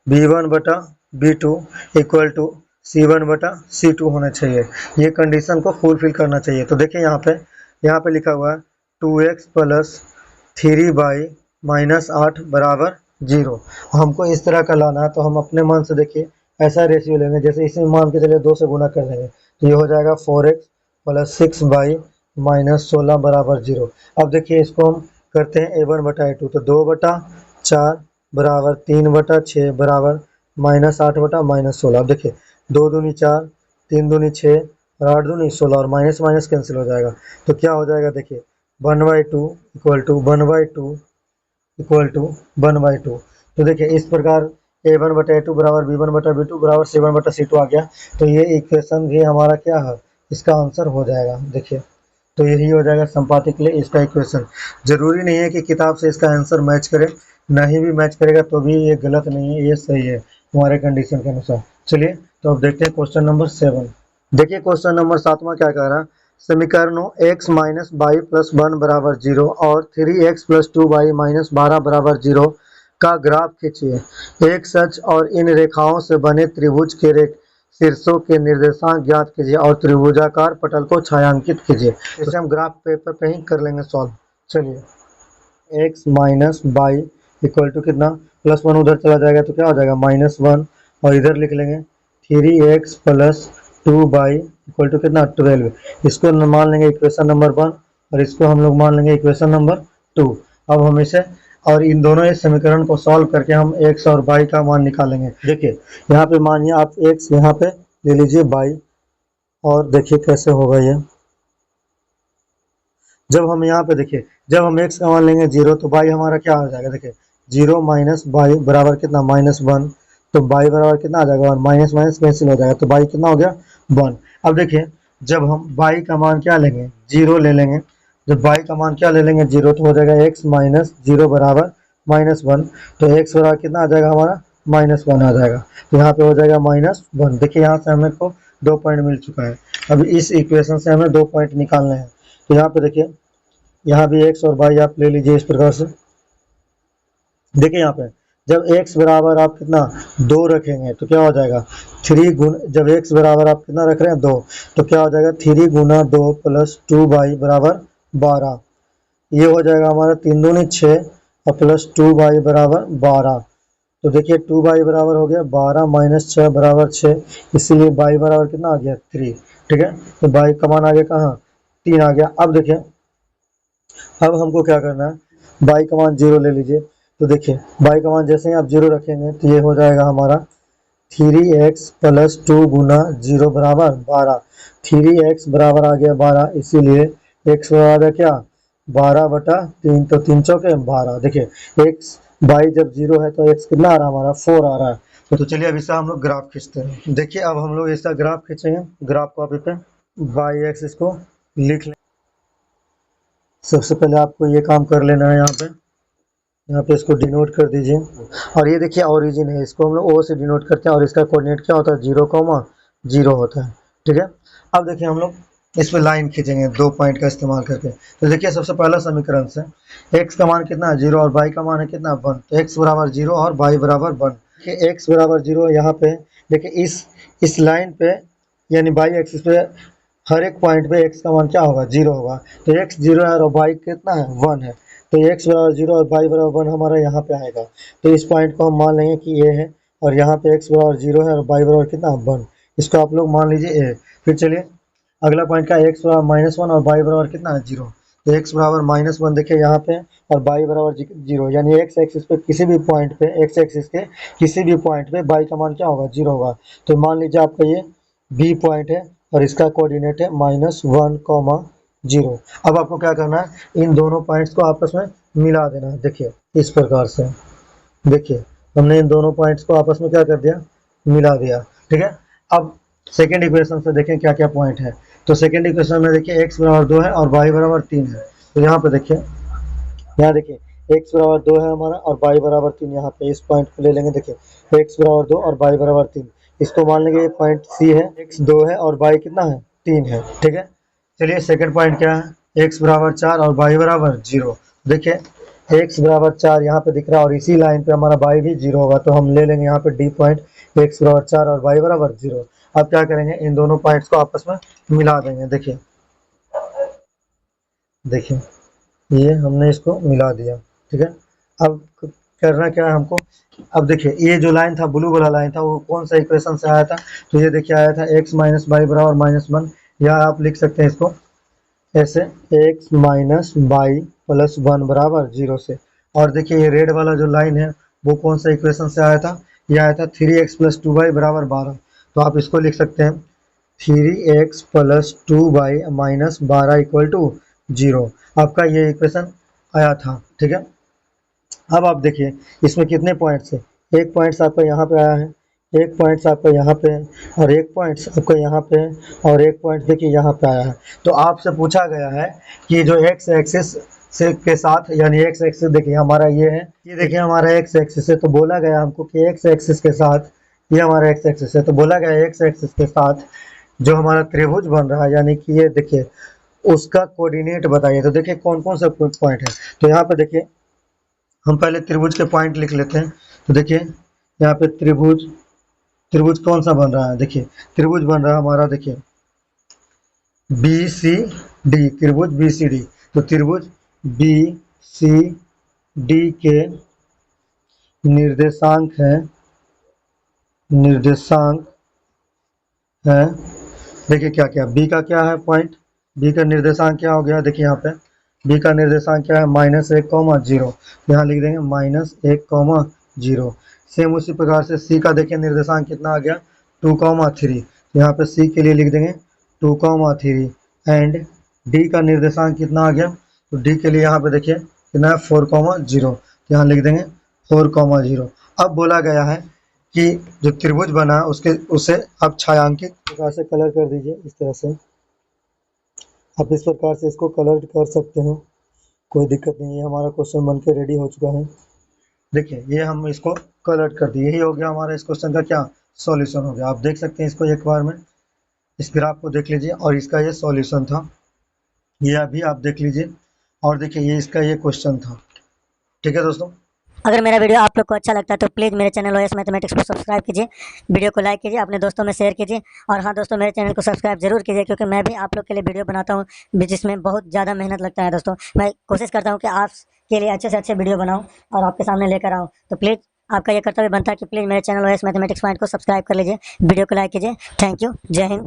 b1/b2 equal to c1/c2 होना चाहिए। ये कंडीशन को फुलफिल करना चाहिए। तो देखिए यहाँ पे लिखा हुआ है 2x प्लस 3y -8 बराबर 0। हमको इस तरह का लाना है, तो हम अपने मन से देखिए ऐसा रेशियो लेंगे, जैसे इसी मान के चलिए 2 से गुना कर देंगे, तो ये हो जाएगा 4x प्लस 6y -16 बराबर 0। अब देखिए इसको हम करते हैं a1/a2, तो 2/4 बराबर 3/6 बराबर -8/-16। अब देखिए 2 दूनी 4, 3 दूनी 6 और 8 दूनी 16 और माइनस माइनस कैंसिल हो जाएगा। तो क्या हो जाएगा देखिए 1/2 इक्वल टू 1/2 इक्वल टू 1/2। तो देखिए इस प्रकार a1/a2 बराबर b1/b2 बराबर c1/c2 आ गया। तो ये इक्वेशन भी हमारा क्या है, इसका आंसर हो जाएगा। देखिए तो यही हो जाएगा संपाति के लिए इसका इक्वेशन। जरूरी नहीं है कि किताब से इसका आंसर मैच करे, नहीं भी मैच करेगा तो भी ये गलत नहीं है, ये सही है हमारे कंडीशन के अनुसार। चलिए तो अब देखते हैं क्वेश्चन नंबर 7। देखिए क्वेश्चन नंबर 7वां क्या कह रहा है, समीकरणों x माइनस बाई प्लस 1 बराबर 0 और 3x प्लस 2y माइनस 12 बराबर 0 का ग्राफ खींचिए। एक सच और इन रेखाओं से बने त्रिभुज के शीर्षों के निर्देशांक ज्ञात कीजिए और त्रिभुजाकार पटल को छायांकित कीजिए। इसे हम ग्राफ पेपर पे ही कर लेंगे सॉल्व। चलिए x minus y equal to कितना, +1 उधर चला जाएगा तो क्या हो जाएगा -1 और इधर लिख लेंगे 3x plus 2y equal to कितना 12। इसको मान लेंगे इक्वेशन नंबर 1 और इसको हम लोग मान लेंगे इक्वेशन नंबर 2। अब हम इसे और इन दोनों इस समीकरण को सॉल्व करके हम x और y का मान निकालेंगे। देखिए यहाँ पे मानिए आप x यहाँ पे ले लीजिए y, और देखिए कैसे होगा ये। जब हम यहाँ पे देखिए जब हम x का मान लेंगे 0 तो y हमारा क्या हो जाएगा, देखिए 0 माइनस y बराबर कितना -1। तो y बराबर कितना आ जाएगा, और माइनस माइनस कैंसिल हो जाएगा तो y कितना हो गया 1। अब देखिए जब हम y का मान क्या लेंगे 0 ले लेंगे, जब y का मान क्या ले लेंगे 0 तो हो जाएगा x माइनस 0 बराबर -1। तो x बराबर कितना आ जाएगा हमारा -1 आ जाएगा। तो यहाँ पे हो जाएगा -1। देखिए यहाँ से हमें को 2 पॉइंट मिल चुका है। अब इस इक्वेशन से हमें 2 पॉइंट निकालने हैं। तो यहाँ पे देखिए यहाँ भी x और y आप ले लीजिए इस प्रकार से। देखिए यहाँ पे जब x बराबर आप कितना 2 रखेंगे तो क्या हो जाएगा 3 गुना, जब x बराबर आप कितना रख रहे हैं 2 तो क्या हो जाएगा 3 गुना 2 प्लस 2y बराबर 12। ये हो जाएगा हमारा 3 दूनी 6 और प्लस 2y बराबर 12। तो देखिए 2y बराबर हो गया 12 माइनस 6 बराबर 6, इसीलिए y बराबर कितना आ गया 3। ठीक है, तो y का मान आ गया कहाँ 3 आ गया। अब देखिए अब हमको क्या करना है, y का मान 0 ले लीजिए। तो देखिए y का मान जैसे ही आप 0 रखेंगे तो ये हो जाएगा हमारा 3x प्लस 2 गुना 0 बराबर 12। 3x बराबर आ गया 12, इसीलिए x बराबर क्या 12/3। तो 3 चौके 12। देखिए x y जब 0 है तो x कितना आ रहा है हमारा 4 आ रहा है। तो चलिए अब इसका हम लोग ग्राफ खींचते हैं। देखिए अब हम लोग इसका ग्राफ खींचेंगे। ग्राफ कॉपी पे y एक्सिस को लिख लें। सबसे पहले आपको ये काम कर लेना है, यहाँ पे इसको डिनोट कर दीजिए। और ये देखिए ओरिजिन है, इसको हम लोग ओ से डिनोट करते हैं और इसका कोऑर्डिनेट क्या होता है 0,0 होता है। ठीक है, अब देखिए हम लोग इस पे लाइन खींचेंगे 2 पॉइंट का इस्तेमाल करके। तो देखिए सबसे पहला समीकरण से x का मान कितना है 0 और y का मान है कितना 1। तो x बराबर 0 और y बराबर 1। देखिए x बराबर 0 यहाँ पे देखिए इस लाइन पे यानी y एक्सिस पे हर एक पॉइंट पे x का मान क्या होगा 0 होगा। तो x 0 है और y कितना है 1 है। तो x बराबर 0 और y बराबर 1 हमारा यहाँ पे आएगा। तो इस पॉइंट को हम मान लेंगे कि a है और यहाँ पे x बराबर 0 है और y बराबर कितना 1। इसको आप लोग मान लीजिए a। फिर चलिए अगला पॉइंट का x बराबर -1 और y बराबर कितना है 0। तो x बराबर -1 देखिए यहाँ पे और y बराबर 0, यानी x एक्सिस पे किसी भी पॉइंट पे x एक्सिस के किसी भी पॉइंट पे y का मान क्या होगा 0 होगा। तो मान लीजिए आपका ये b पॉइंट है और इसका कोऑर्डिनेट है -1,0। अब आपको क्या करना है, इन दोनों पॉइंट्स को आपस में मिला देना है। देखिए इस प्रकार से, देखिए हमने इन दोनों पॉइंट्स को आपस में क्या कर दिया मिला दिया। ठीक है, अब सेकेंड इक्वेशन से देखें क्या क्या पॉइंट है। तो सेकेंड इक्वेशन में देखिए x बराबर 2 है और y बराबर 3 है। तो यहाँ पे देखिए यहाँ देखिए x बराबर 2 है हमारा और y बराबर 3। यहाँ पे इस पॉइंट को ले लेंगे। देखिए x बराबर 2 और y बराबर 3, इसको मान लेंगे ये पॉइंट C है। x 2 है और y कितना है 3 है। ठीक है, चलिए सेकंड पॉइंट क्या है x बराबर 4 और y बराबर 0। देखिए x बराबर 4 यहाँ पे दिख रहा है और इसी लाइन पे हमारा y भी 0 होगा। तो हम ले लेंगे यहाँ पे D पॉइंट x बराबर 4 और y बराबर 0। अब क्या करेंगे, इन दोनों पॉइंट्स को आपस में मिला देंगे। देखिए देखिए ये हमने इसको मिला दिया। ठीक है, अब करना क्या है हमको, अब देखिए ये जो लाइन था ब्लू वाला लाइन था वो कौन सा इक्वेशन से आया था। तो ये देखिए आया था x माइनस वाई बराबर -1, या आप लिख सकते हैं इसको ऐसे x माइनस वाई प्लस 1 बराबर 0 से। और देखिए ये रेड वाला जो लाइन है वो कौन सा इक्वेशन से आया था, ये आया था 3x प्लस 2y बराबर 12। तो आप इसको लिख सकते हैं 3x plus 2y minus 12 equal to 0। आपका ये इक्वेशन आया था, ठीक है। अब आप देखिए इसमें कितने पॉइंट्स है, एक पॉइंट्स आपका यहाँ पे आया है, एक पॉइंट्स आपका यहाँ पे है, और एक पॉइंट्स आपका यहाँ पे है, और एक पॉइंट देखिए यहाँ पे आया है। तो आपसे पूछा गया है कि जो एक्स एक्सिस से के साथ, यानी एक्स एक्सिस देखिए हमारा ये है, ये देखिए हमारा एक्स एक्सिस है, तो बोला गया हमको कि एक्स एक्सिस के साथ, ये हमारा एक्स एक्सिस है, तो बोला गया एक्स एक्सिस के साथ जो हमारा त्रिभुज बन रहा है, यानी कि ये देखिए उसका कोऑर्डिनेट बताइए। तो देखिए कौन कौन सा पॉइंट है, तो यहाँ पे देखिए हम पहले त्रिभुज के पॉइंट लिख लेते हैं। तो देखिए यहाँ पे त्रिभुज, त्रिभुज कौन सा बन रहा है, देखिए त्रिभुज बन रहा है हमारा, देखिए बी सी डी, त्रिभुज बी सी डी। तो त्रिभुज बी सी डी के निर्देशांक है, निर्देशांक है, देखिए क्या क्या बी का क्या है पॉइंट, बी का निर्देशांक क्या हो गया, देखिए यहाँ पे बी का निर्देशांक क्या है, -1, 0। यहाँ लिख देंगे -1, 0। सेम उसी प्रकार से सी का देखिए निर्देशांक कितना आ गया, 2, 3। यहाँ पे सी के लिए लिख देंगे 2, 3। एंड डी का निर्देशांक कितना आ गया, तो डी के लिए यहाँ पे देखिए कितना है, 4, 0। यहाँ लिख देंगे 4, 0। अब बोला गया है कि जो त्रिभुज बना उसके उसे आप छायांकित प्रकार से कलर कर दीजिए। इस तरह से आप इस प्रकार से इसको कलर कर सकते हैं, कोई दिक्कत नहीं है। हमारा क्वेश्चन बन के रेडी हो चुका है, देखिए ये हम इसको कलर कर दिए, यही हो गया हमारा इस क्वेश्चन का क्या सॉल्यूशन हो गया। आप देख सकते हैं इसको एक बार में, इस ग्राफ को देख लीजिए, और इसका ये सॉल्यूशन था, ये अभी आप देख लीजिए, और देखिए ये इसका ये क्वेश्चन था, ठीक है दोस्तों।
अगर मेरा वीडियो आप लोग को अच्छा लगता है तो प्लीज़ मेरे चैनल ओएस मैथमेटिक्स को सब्सक्राइब कीजिए, वीडियो को लाइक कीजिए, अपने दोस्तों में शेयर कीजिए, और हाँ दोस्तों मेरे चैनल को सब्सक्राइब जरूर कीजिए, क्योंकि मैं भी आप लोग के लिए वीडियो बनाता हूँ जिसमें बहुत ज़्यादा मेहनत लगता है। दोस्तों मैं कोशिश करता हूँ कि आप के लिए अच्छे से अच्छे वीडियो बनाऊँ और आपके सामने लेकर आऊँ। तो प्लीज़ आपका ये कर्तव्य बनता है कि प्लीज़ मेरे चैनल ओएस मैथमेटिक्स पॉइंट को सब्सक्राइब कर लीजिए, वीडियो को लाइक कीजिए। थैंक यू, जय हिंद।